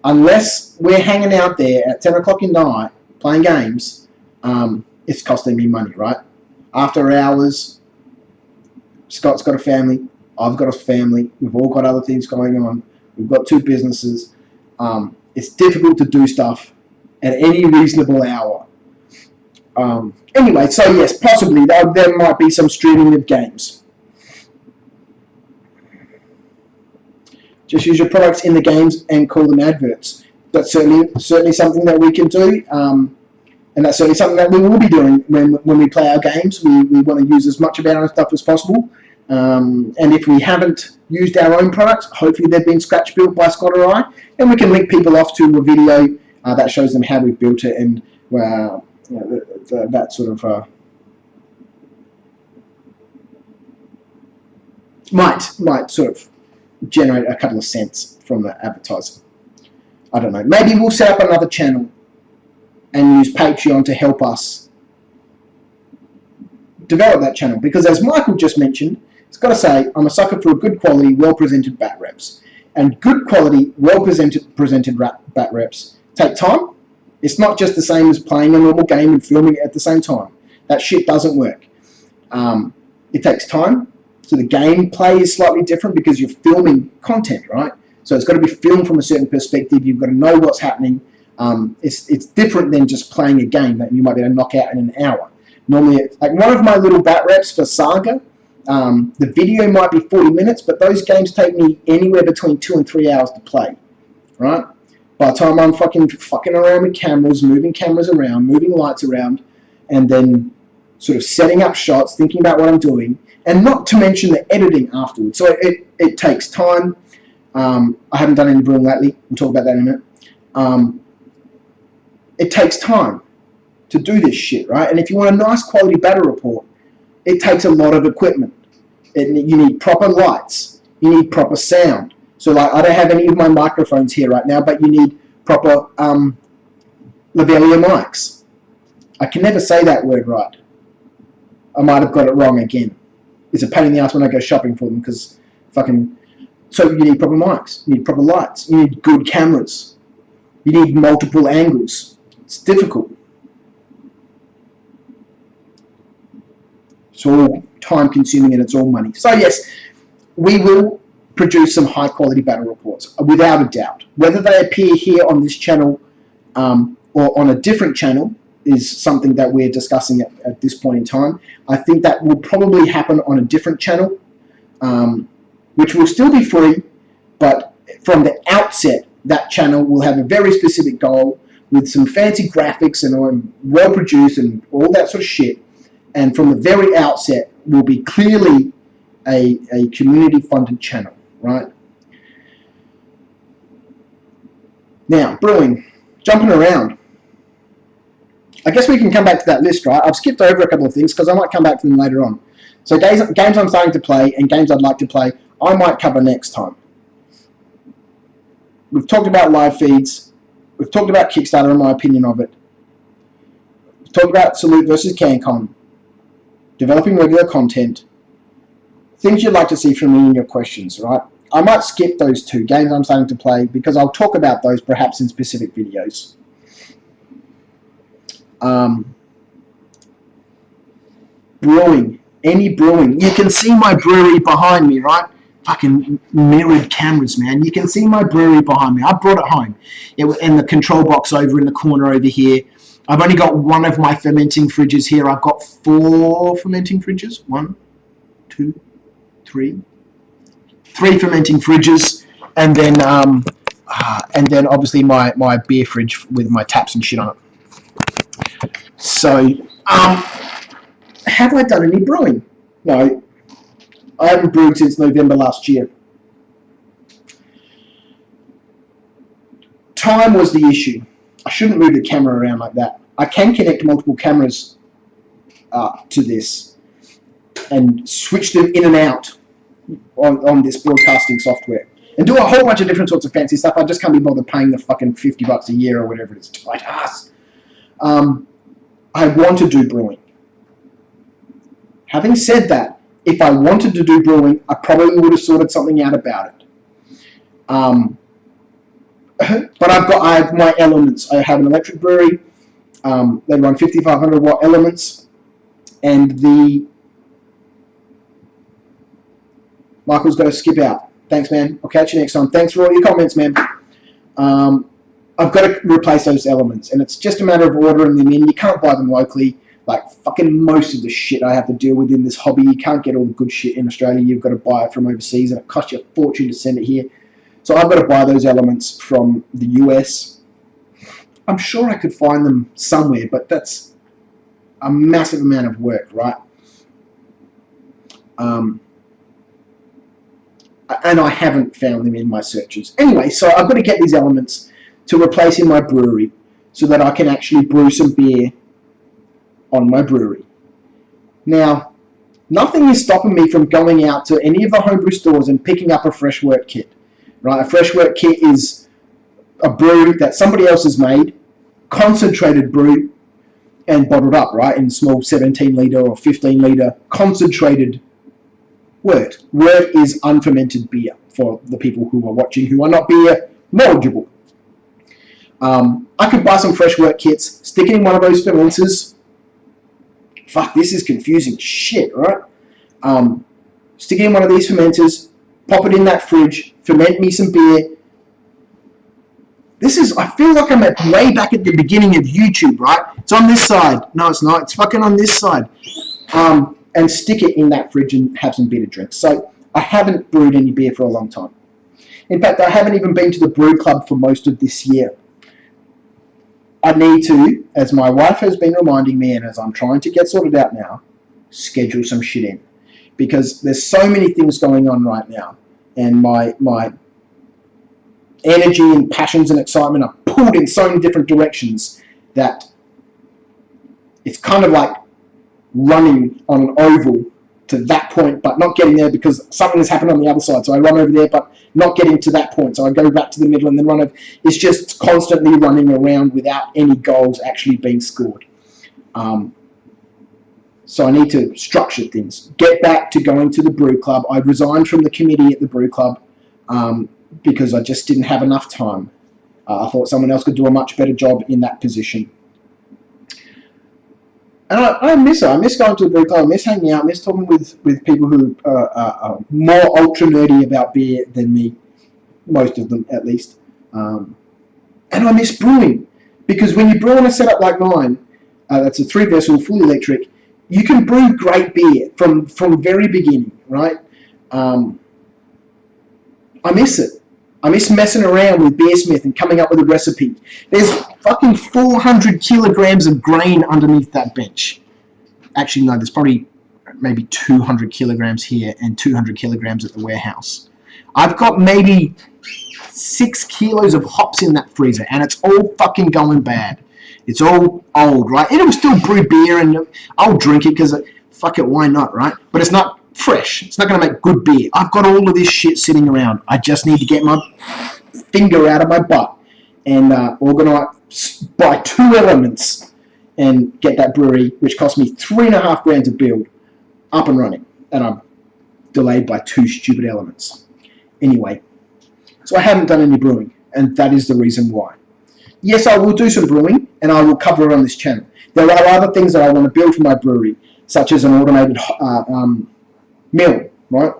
unless we're hanging out there at 10 o'clock at night playing games, it's costing me money, right? After hours, Scott's got a family, I've got a family, we've all got other things going on, we've got 2 businesses. It's difficult to do stuff at any reasonable hour. Anyway, so yes, possibly there might be some streaming of games. Just use your products in the games and call them adverts. That's certainly something that we can do, and that's certainly something that we will be doing when we play our games. We want to use as much of our own stuff as possible, and if we haven't used our own products, hopefully they've been scratch built by Scott or I, and we can link people off to a video that shows them how we've built it, and that sort of might sort of generate a couple of cents from the advertising. I don't know. Maybe we'll set up another channel and use Patreon to help us develop that channel. Because as Michael just mentioned, it's got to say, I'm a sucker for a good quality, well-presented bat reps. And good quality, well-presented bat reps take time. It's not just the same as playing a normal game and filming it at the same time. That shit doesn't work. It takes time. So the gameplay is slightly different because you're filming content, right? So it's got to be filmed from a certain perspective. You've got to know what's happening. It's different than just playing a game that you might be able to knock out in an hour. Normally, like one of my little bat reps for Saga, the video might be 40 minutes, but those games take me anywhere between 2 and 3 hours to play, right? By the time I'm fucking around with cameras, moving cameras around, moving lights around, and then sort of setting up shots, thinking about what I'm doing, and not to mention the editing afterwards. So it takes time. I haven't done any brewing lately. We'll talk about that in a minute. It takes time to do this shit, right? And if you want a nice quality battle report, it takes a lot of equipment. You need proper lights. You need proper sound. So like I don't have any of my microphones here right now, but you need proper lavalier mics. I can never say that word right. I might have got it wrong again. It's a pain in the ass when I go shopping for them because fucking... So you need proper mics, you need proper lights, you need good cameras, you need multiple angles. It's difficult. It's all time consuming and it's all money. So yes, we will produce some high quality battle reports, without a doubt. Whether they appear here on this channel or on a different channel is something that we're discussing at this point in time. I think that will probably happen on a different channel, which will still be free, but from the outset, that channel will have a very specific goal with some fancy graphics and well produced and all that sort of shit. And from the very outset, will be clearly a community-funded channel, right? Now, brewing, jumping around. I guess we can come back to that list, right? I've skipped over a couple of things because I might come back to them later on. So games I'm starting to play and games I'd like to play, I might cover next time. We've talked about live feeds. We've talked about Kickstarter and my opinion of it. We've talked about Salute versus Cancon. Developing regular content. Things you'd like to see from me in your questions, right? I might skip those two games I'm starting to play because I'll talk about those perhaps in specific videos. Brewing. Any brewing. You can see my brewery behind me, right? Fucking mirrored cameras, man. You can see my brewery behind me. I brought it home. In the control box over in the corner over here. I've only got one of my fermenting fridges here. I've got 4 fermenting fridges. 1, 2, 3. 3 fermenting fridges. And then obviously my beer fridge with my taps and shit on it. So, have I done any brewing? No. I haven't brewed since November last year. Time was the issue. I shouldn't move the camera around like that. I can connect multiple cameras to this and switch them in and out on this broadcasting software and do a whole bunch of different sorts of fancy stuff. I just can't be bothered paying the fucking $50 a year or whatever it is. Tight ass. I want to do brewing. Having said that, if I wanted to do brewing, I probably would have sorted something out about it. But I have my elements. I have an electric brewery. They run 5500 watt elements, and Michael's got to skip out. Thanks, man. I'll catch you next time. Thanks for all your comments, man. I've got to replace those elements, and it's just a matter of ordering them in. You can't buy them locally. Like fucking most of the shit I have to deal with in this hobby, you can't get all the good shit in Australia. You've got to buy it from overseas, and it costs you a fortune to send it here. So I've got to buy those elements from the US. I'm sure I could find them somewhere, but that's a massive amount of work, right? And I haven't found them in my searches. Anyway, so I've got to get these elements to replace in my brewery so that I can actually brew some beer on my brewery. Now, nothing is stopping me from going out to any of the homebrew stores and picking up a fresh wort kit. Right? A fresh wort kit is a brew that somebody else has made, concentrated brew, and bottled up, right, in small 17-litre or 15-litre concentrated wort. Wort is unfermented beer for the people who are watching who are not beer knowledgeable. I could buy some fresh wort kits, stick it in one of those fermenters. Fuck, this is confusing shit, right? Stick it in one of these fermenters, pop it in that fridge, ferment me some beer. I feel like I'm way back at the beginning of YouTube, right? It's on this side. No, it's not. It's fucking on this side. And stick it in that fridge and have some beer to drink. So I haven't brewed any beer for a long time. In fact, I haven't even been to the brew club for most of this year. I need to, as my wife has been reminding me and as I'm trying to get sorted out now, schedule some shit in. Because there's so many things going on right now. And my energy and passions and excitement are pulled in so many different directions that it's kind of like running on an oval to that point but not getting there because something has happened on the other side. So I run over there but not getting to that point. So I go back to the middle and then run over. It's just constantly running around without any goals actually being scored. So I need to structure things. Get back to going to the brew club. I resigned from the committee at the brew club because I just didn't have enough time. I thought someone else could do a much better job in that position. And I miss it. I miss going to the brew club. I miss hanging out. I miss talking with people who are more ultra nerdy about beer than me. Most of them, at least. And I miss brewing. Because when you brew on a setup like mine, that's a 3-vessel, full electric, you can brew great beer from very beginning, right? I miss it. I miss messing around with Beersmith and coming up with a recipe. There's fucking 400 kilograms of grain underneath that bench. Actually, no, there's probably maybe 200 kilograms here and 200 kilograms at the warehouse. I've got maybe 6 kilos of hops in that freezer, and it's all fucking going bad. It's all old, right? It'll still brew beer, and I'll drink it because, fuck it, why not, right? But it's not fresh. It's not going to make good beer. I've got all of this shit sitting around. I just need to get my finger out of my butt and organise, buy 2 elements and get that brewery, which cost me $3.5 grand to build, up and running. And I'm delayed by 2 stupid elements. Anyway, so I haven't done any brewing, and that is the reason why. Yes, I will do some brewing, and I will cover it on this channel. There are other things that I want to build for my brewery, such as an automated mill, right?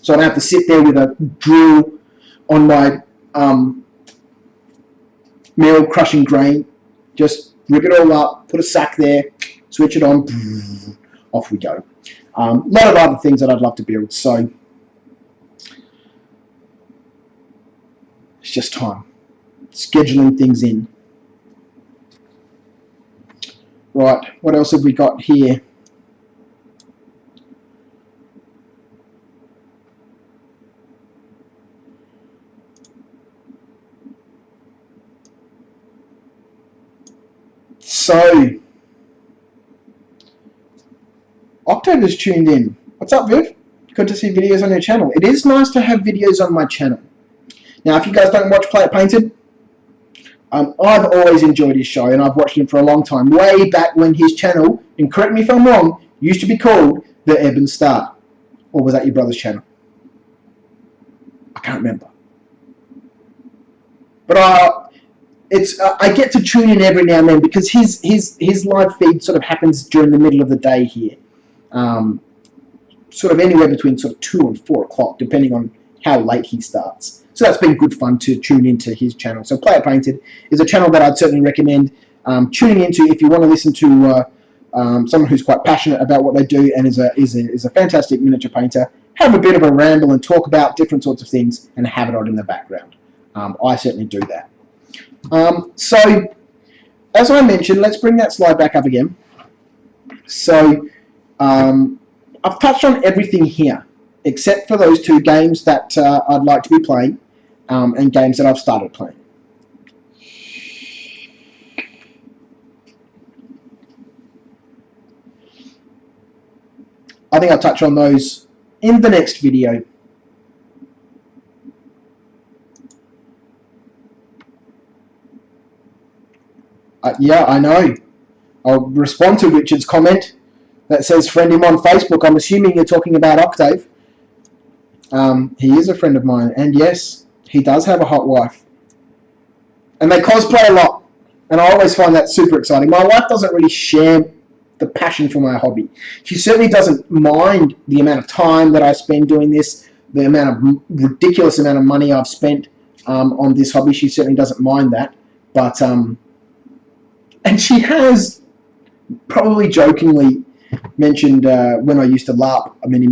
So I don't have to sit there with a drill on my mill crushing grain. Just rig it all up, put a sack there, switch it on, off we go. A lot of other things that I'd love to build, so it's just time. Scheduling things in. Right, what else have we got here? So, October's tuned in. What's up, Viv? Good to see videos on your channel. It is nice to have videos on my channel. Now, if you guys don't watch Play It Painted, I've always enjoyed his show, and I've watched him for a long time. Way back when his channel, and correct me if I'm wrong, used to be called The Ebb and Star. Or was that your brother's channel? I can't remember. But I get to tune in every now and then because his live feed sort of happens during the middle of the day here. Sort of anywhere between sort of 2 and 4 o'clock, depending on how late he starts. So that's been good fun to tune into his channel. So Play It Painted is a channel that I'd certainly recommend tuning into if you want to listen to someone who's quite passionate about what they do and is a fantastic miniature painter, have a bit of a ramble and talk about different sorts of things and have it on in the background. I certainly do that. So, as I mentioned, let's bring that slide back up again. So, I've touched on everything here, except for those 2 games that I'd like to be playing, and games that I've started playing. I think I'll touch on those in the next video. Yeah, I know. I'll respond to Richard's comment that says friend him on Facebook. I'm assuming you're talking about Octave. He is a friend of mine, and yes, he does have a hot wife. And they cosplay a lot, and I always find that super exciting. My wife doesn't really share the passion for my hobby. She certainly doesn't mind the amount of time that I spend doing this, the ridiculous amount of money I've spent on this hobby. She certainly doesn't mind that, but and she has probably jokingly mentioned when I used to LARP many.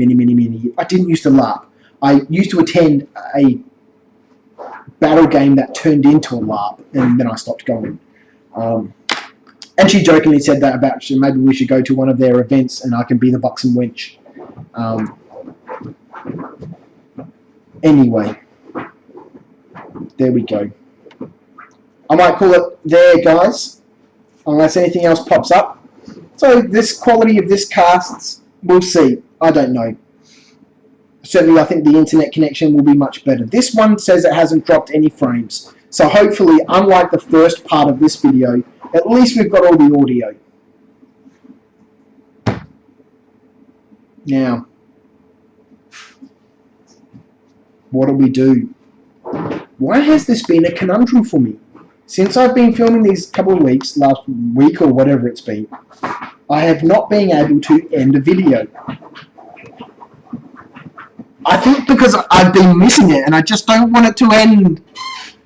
I didn't used to LARP. I used to attend a battle game that turned into a LARP, and then I stopped going. And she jokingly said that about maybe we should go to one of their events and I can be the buxom wench. Anyway, there we go. I might call it there, guys, unless anything else pops up. So this quality of this cast, we'll see. I don't know. Certainly I think the internet connection will be much better. This one says it hasn't dropped any frames. So hopefully, unlike the first part of this video, at least we've got all the audio. Now, what do we do? Why has this been a conundrum for me? Since I've been filming these couple of weeks, last week or whatever it's been, I have not been able to end a video. I think because I've been missing it and I just don't want it to end.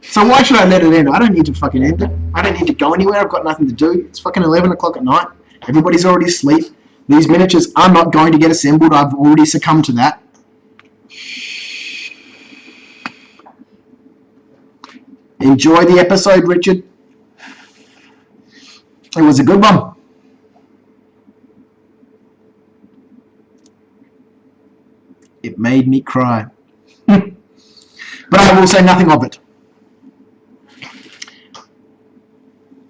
So why should I let it end? I don't need to fucking end it. I don't need to go anywhere. I've got nothing to do. It's fucking 11 o'clock at night. Everybody's already asleep. These miniatures are not going to get assembled. I've already succumbed to that. Enjoy the episode, Richard. It was a good one. It made me cry. But I will say nothing of it.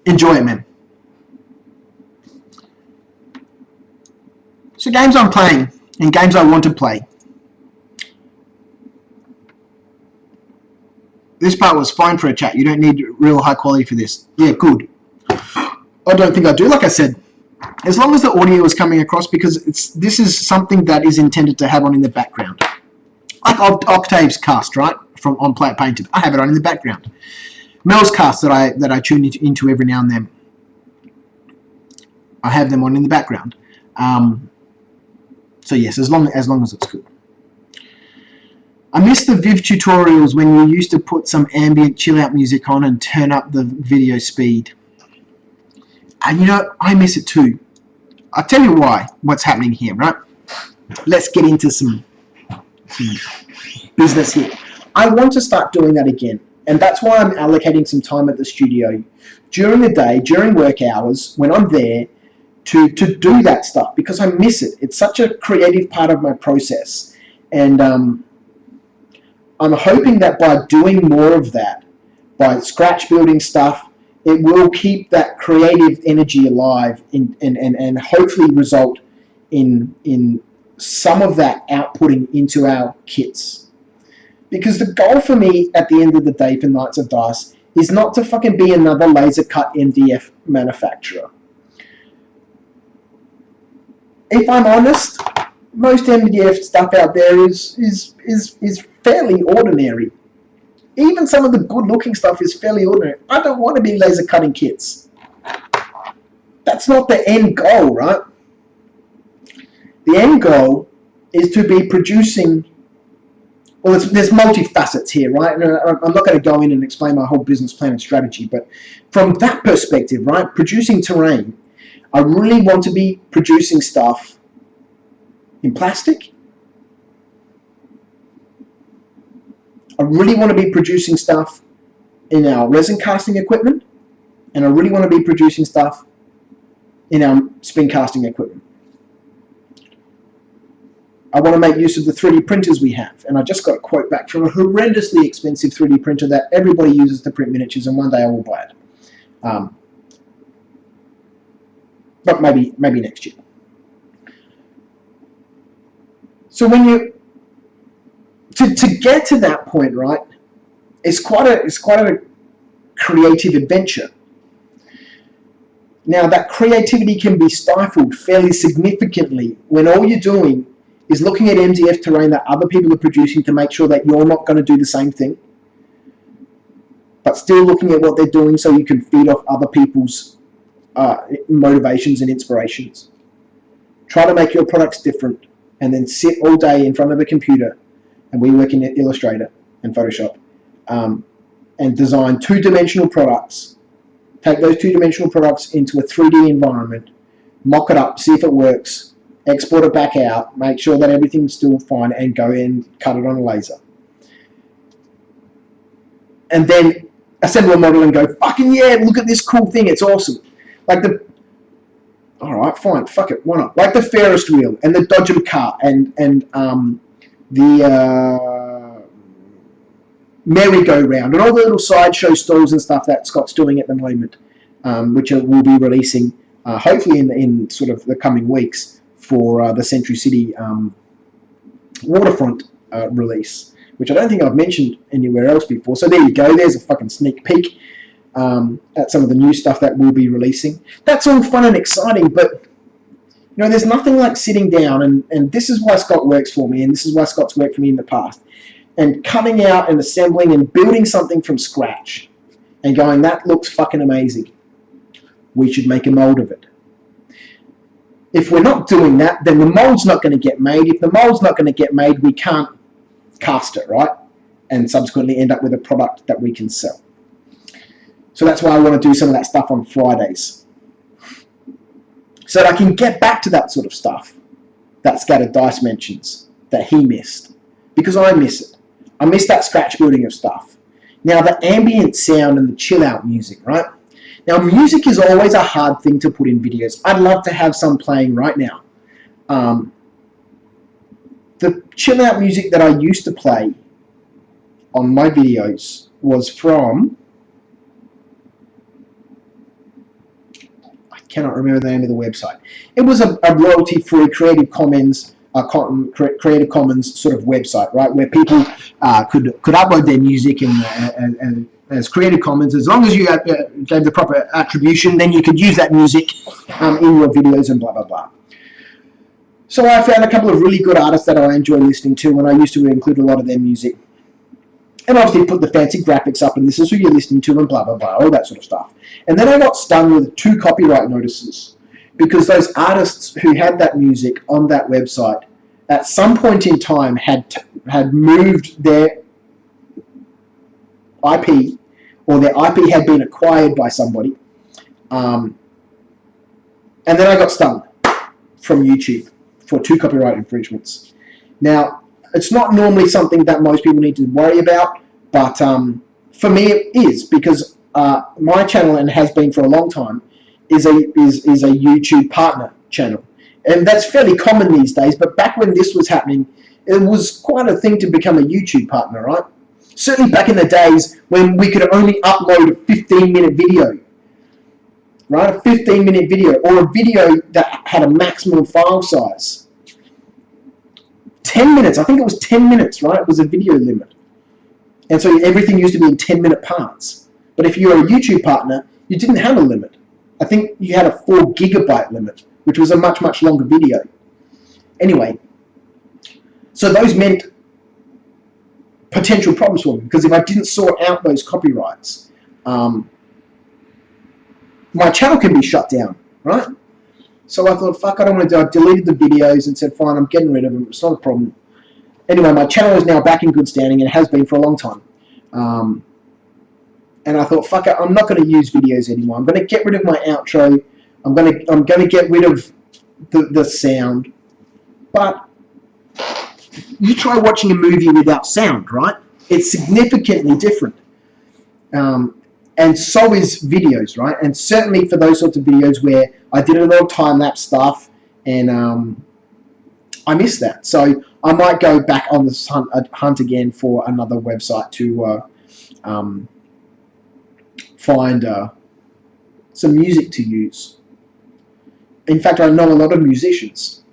Enjoy it, man. So games I'm playing and games I want to play. This part was fine for a chat. You don't need real high quality for this. Yeah, good. I don't think I do, like I said. As long as the audio is coming across, because this is something that is intended to have on in the background. Like Octave's cast, right? From On Play It Painted. I have it on in the background. Mel's cast that I tune into every now and then. I have them on in the background. So yes, as long as it's good. I miss the Viv tutorials when you used to put some ambient chill out music on and turn up the video speed. And you know, I miss it too. I'll tell you what's happening here, right? Let's get into some business here. I want to start doing that again. And that's why I'm allocating some time at the studio during the day, during work hours, when I'm there, to do that stuff, because I miss it. It's such a creative part of my process. And I'm hoping that by doing more of that, by scratch building stuff, it will keep that creative energy alive and hopefully result in some of that outputting into our kits. Because the goal for me at the end of the day for Knights of Dice is not to fucking be another laser cut MDF manufacturer. If I'm honest, most MDF stuff out there is fairly ordinary. Even some of the good looking stuff is fairly ordinary. I don't want to be laser cutting kits. That's not the end goal, right? The end goal is to be producing. Well, there's multifacets here, right? And I'm not going to go in and explain my whole business plan and strategy, but from that perspective, right, producing terrain, I really want to be producing stuff in plastic. I really want to be producing stuff in our resin casting equipment, and I really want to be producing stuff in our spin casting equipment. I want to make use of the 3D printers we have, and I just got a quote back from a horrendously expensive 3D printer that everybody uses to print miniatures, and one day I will buy it. But maybe next year. So when you to get to that point, right, it's quite a creative adventure. Now that creativity can be stifled fairly significantly when all you're doing is looking at MDF terrain that other people are producing to make sure that you're not going to do the same thing, but still looking at what they're doing so you can feed off other people's motivations and inspirations. Try to make your products different, and then sit all day in front of a computer, and we work in Illustrator and Photoshop, and design two-dimensional products. Take those two-dimensional products into a 3D environment, mock it up, see if it works, export it back out, make sure that everything's still fine, and go in, cut it on a laser. And then assemble a model and go, fucking yeah, look at this cool thing, it's awesome. Like alright, fine, fuck it, why not? Like the Ferris wheel, and the Dodgem cart, and the merry-go-round, and all the little sideshow stalls and stuff that Scott's doing at the moment, which we'll be releasing hopefully in sort of the coming weeks for the Century City waterfront release, which I don't think I've mentioned anywhere else before. So there you go, there's a fucking sneak peek at some of the new stuff that we'll be releasing. That's all fun and exciting, but you know, there's nothing like sitting down, and this is why Scott works for me, and this is why Scott's worked for me in the past, and cutting out and assembling and building something from scratch and going, that looks fucking amazing, we should make a mold of it. If we're not doing that, then the mold's not going to get made. If the mold's not going to get made, we can't cast it, right? And subsequently end up with a product that we can sell. So that's why I want to do some of that stuff on Fridays, so that I can get back to that sort of stuff that Scattered Dice mentions that he missed, because I miss it. I miss that scratch building of stuff. Now the ambient sound and the chill out music, right? Now music is always a hard thing to put in videos. I'd love to have some playing right now. The chill out music that I used to play on my videos was from, I cannot remember the name of the website. It was a royalty-free Creative Commons Creative Commons sort of website, right, where people could upload their music and as Creative Commons, as long as you gave the proper attribution, then you could use that music in your videos and blah blah blah. So I found a couple of really good artists that I enjoy listening to, and I used to include a lot of their music, and obviously put the fancy graphics up, and this is who you're listening to, and blah blah blah, all that sort of stuff. And then I got stung with 2 copyright notices, because those artists who had that music on that website at some point in time had moved their IP, or their IP had been acquired by somebody, and then I got stung from YouTube for 2 copyright infringements. Now, it's not normally something that most people need to worry about, but for me it is, because my channel, and has been for a long time, is a YouTube partner channel, and that's fairly common these days. But back when this was happening, it was quite a thing to become a YouTube partner, right? Certainly back in the days when we could only upload a 15-minute video, right? A 15-minute video, or a video that had a maximum file size. 10 minutes, I think it was 10 minutes, right? It was a video limit. And so everything used to be in 10-minute parts. But if you were a YouTube partner, you didn't have a limit. I think you had a 4 gigabyte limit, which was a much, much longer video. Anyway, so those meant potential problems for me, because if I didn't sort out those copyrights, my channel can be shut down, right? So I thought, fuck, I don't want to do it. I deleted the videos and said, fine, I'm getting rid of them. It's not a problem. Anyway, my channel is now back in good standing, and it has been for a long time. And I thought, fuck it, I'm not going to use videos anymore. I'm going to get rid of my outro. I'm gonna get rid of the sound. But you try watching a movie without sound, right? It's significantly different. And so is videos, right? And certainly for those sorts of videos where I did a lot of time-lapse stuff, and I miss that. So I might go back on this hunt again for another website to find some music to use. In fact, I know a lot of musicians.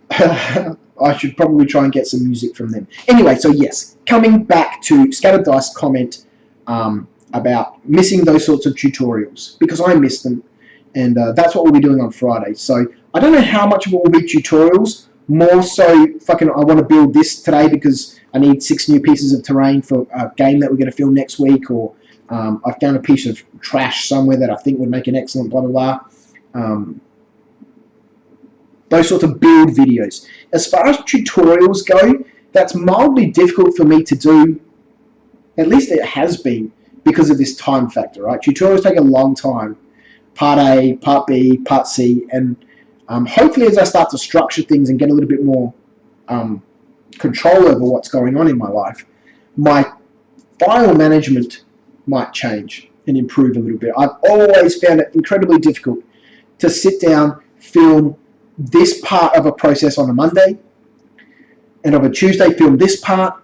I should probably try and get some music from them. Anyway, so yes, coming back to Scattered Dice comment about missing those sorts of tutorials, because I miss them, and that's what we'll be doing on Friday. So I don't know how much of it will be tutorials, more so fucking I want to build this today because I need 6 new pieces of terrain for a game that we're going to film next week, or I found a piece of trash somewhere that I think would make an excellent blah blah blah. Those sorts of build videos. As far as tutorials go, that's mildly difficult for me to do. At least it has been, because of this time factor, right? Tutorials take a long time. Part A, Part B, Part C, and hopefully as I start to structure things and get a little bit more control over what's going on in my life, my file management might change and improve a little bit. I've always found it incredibly difficult to sit down, film this part of a process on a Monday, and on a Tuesday film this part,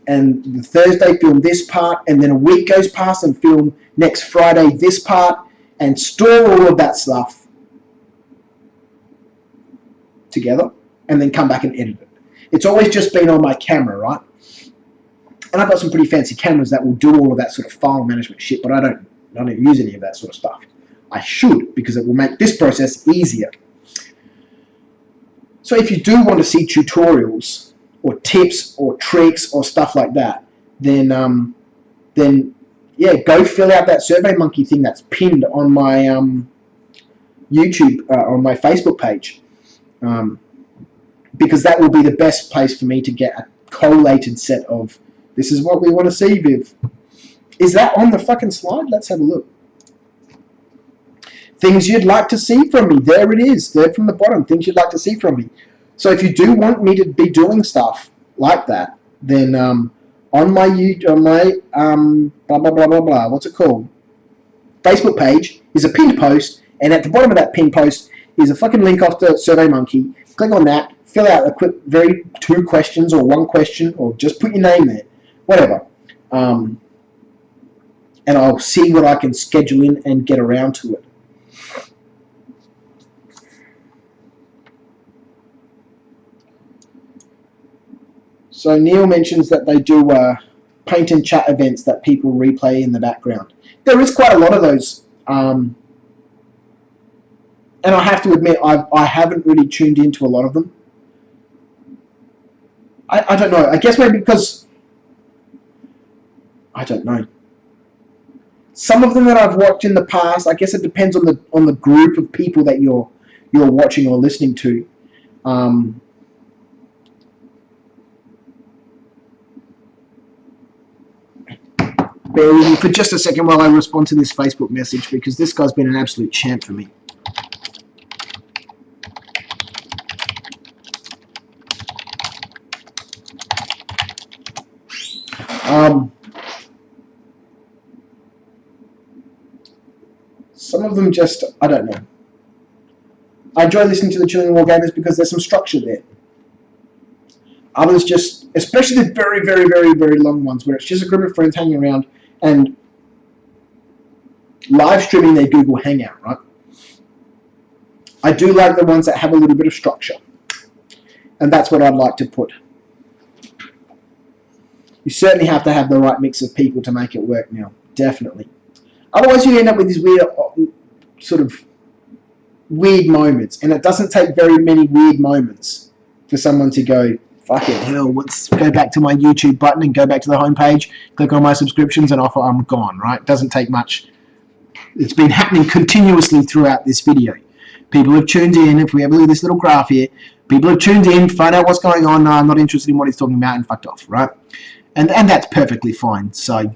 and the Thursday film this part, and then a week goes past and film next Friday this part, and store all of that stuff together, and then come back and edit it. It's always just been on my camera, right? And I've got some pretty fancy cameras that will do all of that sort of file management shit, but I don't use any of that sort of stuff. I should, because it will make this process easier. So if you do want to see tutorials or tips or tricks or stuff like that, then yeah, go fill out that SurveyMonkey thing that's pinned on my YouTube, on my Facebook page, because that will be the best place for me to get a collated set of, this is what we want to see, Viv. Is that on the fucking slide? Let's have a look. Things you'd like to see from me. There it is. There from the bottom. Things you'd like to see from me. So if you do want me to be doing stuff like that, then on my blah blah blah blah blah, what's it called? Facebook page is a pinned post, and at the bottom of that pinned post is a fucking link off to SurveyMonkey. Click on that. Fill out a quick, 2 questions or 1 question, or just put your name there, whatever. And I'll see what I can schedule in and get around to it. So Neil mentions that they do paint and chat events that people replay in the background. There is quite a lot of those, and I have to admit I haven't really tuned into a lot of them. I don't know. I guess maybe because I don't know. Some of them that I've watched in the past, I guess it depends on the group of people that you're watching or listening to. Bear with me for just a second while I respond to this Facebook message, because this guy's been an absolute champ for me. Some of them just, I don't know. I enjoy listening to the Chilling War Gamers because there's some structure there. Others just, especially the very, very, very, very long ones, where it's just a group of friends hanging around and live streaming their Google Hangout, right? I do like the ones that have a little bit of structure. And that's what I'd like to put. You certainly have to have the right mix of people to make it work now. Definitely. Otherwise you end up with these weird, sort of weird moments. And it doesn't take very many weird moments for someone to go, fucking hell, let's go back to my YouTube button and go back to the homepage, click on my subscriptions, and off I'm gone, right? It doesn't take much. It's been happening continuously throughout this video. People have tuned in. If we have a look at this little graph here, people have tuned in, find out what's going on, no, I'm not interested in what he's talking about, and fucked off, right? And that's perfectly fine. So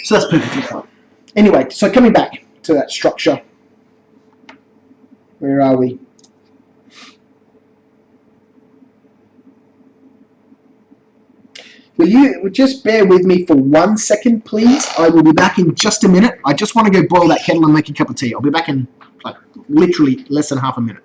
So that's perfectly fine. Anyway, so coming back to that structure, where are we? Will you just bear with me for 1 second, please? I will be back in just a minute. I just want to go boil that kettle and make a cup of tea. I'll be back in like literally less than half a minute.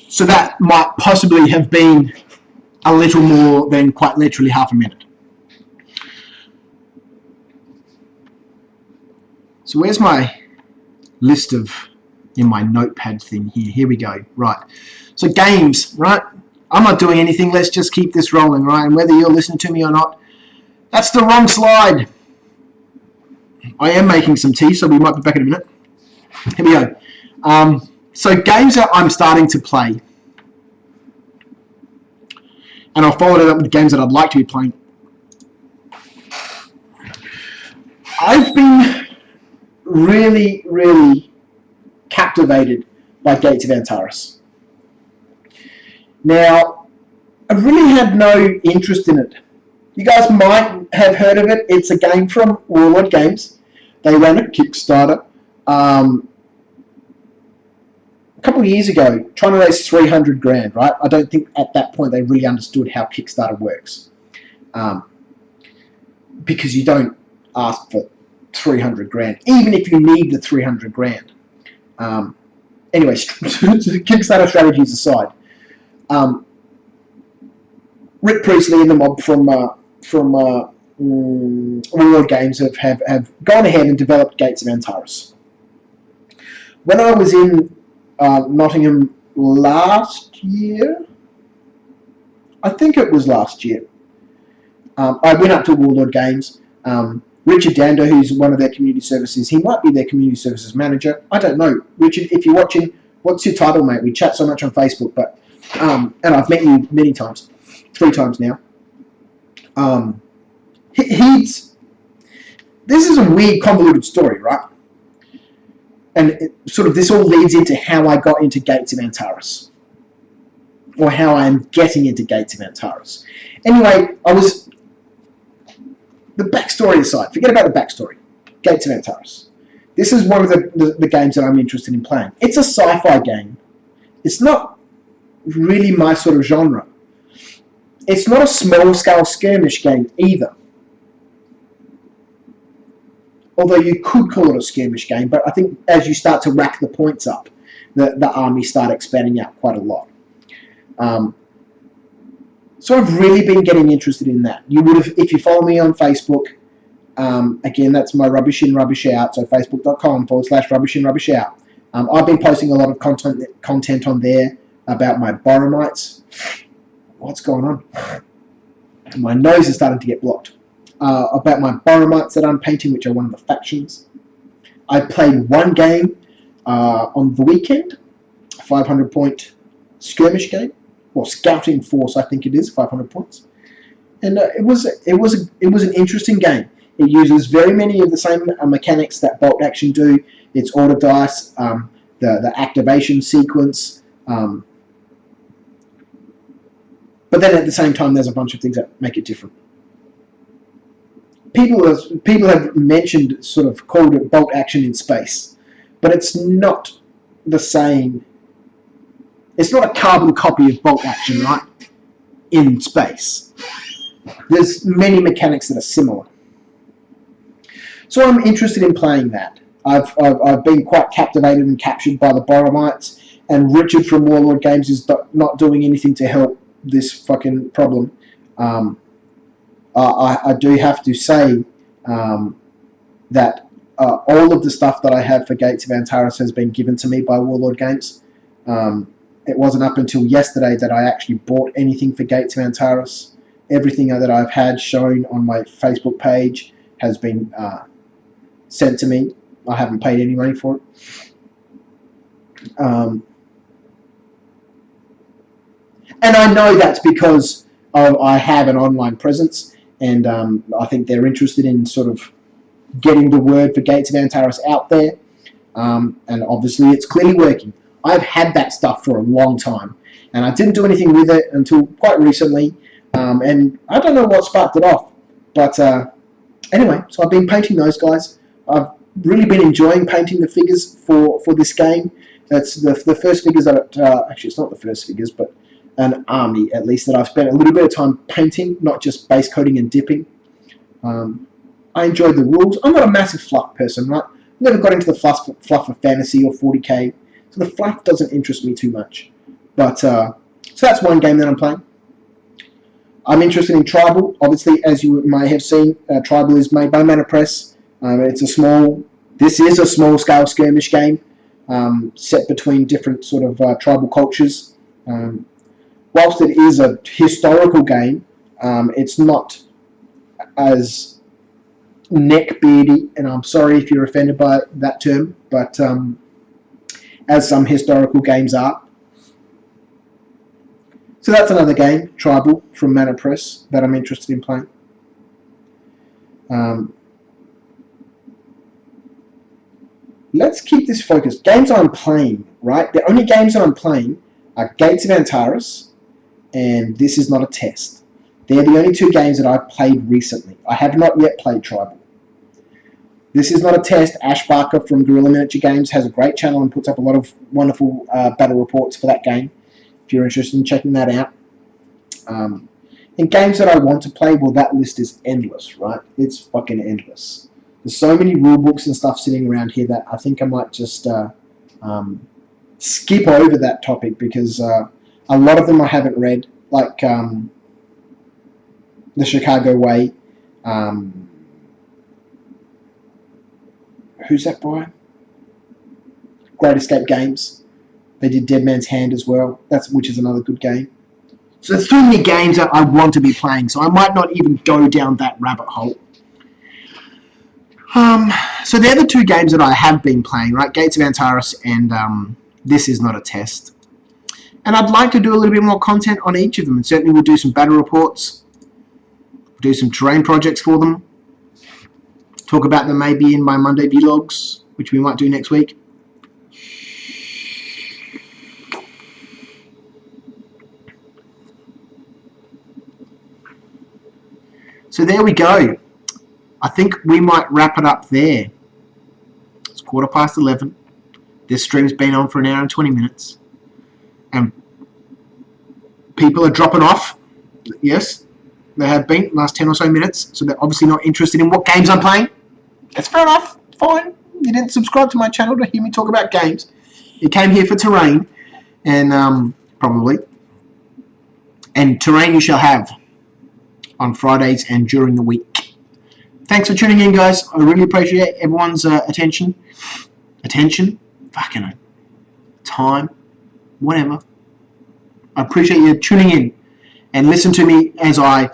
So that might possibly have been a little more than quite literally half a minute. So where's my list of, in my notepad thing here? Here we go. Right. So games, right? I'm not doing anything. Let's just keep this rolling, right? And whether you're listening to me or not, that's the wrong slide. I am making some tea, so we might be back in a minute. Here we go. So games that I'm starting to play, and I'll follow it up with games that I'd like to be playing. I've been really, really captivated by Gates of Antares. Now, I really had no interest in it. You guys might have heard of it. It's a game from Warlord Games. They ran a Kickstarter a couple of years ago, trying to raise 300 grand, right? I don't think at that point they really understood how Kickstarter works. Because you don't ask for 300 grand, even if you need the 300 grand. Anyway, Kickstarter strategies aside, Rick Priestley and the mob from Warlord Games have gone ahead and developed Gates of Antares. When I was in Nottingham last year, I think it was last year, I went up to Warlord Games. Richard Dander, who's one of their community services, he might be their community services manager. I don't know. Richard, if you're watching, what's your title, mate? We chat so much on Facebook, but and I've met you many times, 3 times now. This is a weird, convoluted story, right? And this all leads into how I got into Gates of Antares, or how I am getting into Gates of Antares. Anyway, the backstory aside, forget about the backstory. Gates of Antares. This is one of the games that I'm interested in playing. It's a sci-fi game. It's not really my sort of genre. It's not a small-scale skirmish game either. Although you could call it a skirmish game, but I think as you start to rack the points up, the armies start expanding out quite a lot. So I've really been getting interested in that. You would have, if you follow me on Facebook, again, that's my Rubbish In, Rubbish Out, so facebook.com/Rubbish In, Rubbish Out. I've been posting a lot of content on there about my Boromites. What's going on? My nose is starting to get blocked. About my Boromites that I'm painting, which are one of the factions. I played one game on the weekend, a 500-point skirmish game, or scouting force, I think it is, 500 points, and it was an interesting game. It uses very many of the same mechanics that bolt action do. It's order dice, the activation sequence, but then at the same time, there's a bunch of things that make it different. People have mentioned, called it bolt action in space. but it's not the same. It's not a carbon copy of Bolt Action, right? In space. There's many mechanics that are similar. So I'm interested in playing that. I've been quite captivated and captured by the Boromites, and Richard from Warlord Games is not doing anything to help this fucking problem. I do have to say that all of the stuff that I have for Gates of Antares has been given to me by Warlord Games. It wasn't up until yesterday that I actually bought anything for Gates of Antares. Everything that I've had shown on my Facebook page has been sent to me. I haven't paid any money for it. And I know that's because I have an online presence, and I think they're interested in sort of getting the word for Gates of Antares out there. And obviously it's clearly working. I've had that stuff for a long time, and I didn't do anything with it until quite recently, and I don't know what sparked it off. But anyway, so I've been painting those guys. I've really been enjoying painting the figures for this game. That's the first figures that actually it's not the first figures, but an army at least that I've spent a little bit of time painting, not just base coating and dipping. I enjoyed the rules. I'm not a massive fluff person, right? Never got into the fluff of fantasy or 40k, so the fluff doesn't interest me too much. But so that's one game that I'm playing. I'm interested in Tribal. Obviously, as you may have seen, Tribal is made by Mana Press. This is a small scale skirmish game set between different sort of tribal cultures. Whilst it is a historical game, it's not as neckbeardy, and I'm sorry if you're offended by that term, but as some historical games are. So that's another game, Tribal, from Mana Press, that I'm interested in playing. Let's keep this focused. Games I'm playing, right? The only games that I'm playing are Gates of Antares and This Is Not a Test. They're the only two games that I've played recently. I have not yet played Tribal. This Is Not a Test. Ash Barker from Guerrilla Miniature Games has a great channel and puts up a lot of wonderful battle reports for that game, if you're interested in checking that out. And games that I want to play, well, that list is endless, right? It's fucking endless. There's so many rule books and stuff sitting around here that I think I might just skip over that topic, because a lot of them I haven't read, like The Chicago Way. Who's that by? Great Escape Games. They did Dead Man's Hand as well, which is another good game. So there's too many games that I want to be playing, so I might not even go down that rabbit hole. So they're the two games that I have been playing, right? Gates of Antares and This Is Not a Test. And I'd like to do a little bit more content on each of them, and certainly we'll do some battle reports, do some terrain projects for them, talk about them maybe in my Monday vlogs, which we might do next week. So there we go. I think we might wrap it up there. It's 11:15. This stream's been on for an hour and 20 minutes. And people are dropping off. Yes, they have been last 10 or so minutes. So they're obviously not interested in what games I'm playing. That's fair enough. Fine. You didn't subscribe to my channel to hear me talk about games. You came here for terrain. And probably. And terrain you shall have on Fridays and during the week. Thanks for tuning in, guys. I really appreciate everyone's attention. Fucking time. Whatever. I appreciate you tuning in and listen to me as I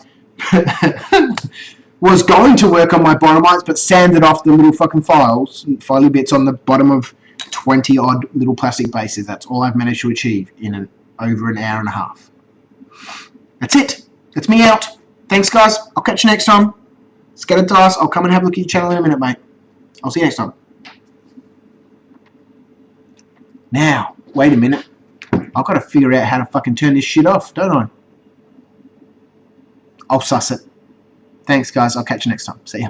was going to work on my Boromites, but sanded off the little fucking filey bits on the bottom of 20 odd little plastic bases. That's all I've managed to achieve in over an hour and a half. That's it. That's me out. Thanks, guys. I'll catch you next time. Scatter dice. I'll come and have a look at your channel in a minute, mate. I'll see you next time. Now, wait a minute. I've got to figure out how to fucking turn this shit off, don't I? I'll suss it. Thanks, guys. I'll catch you next time. See ya.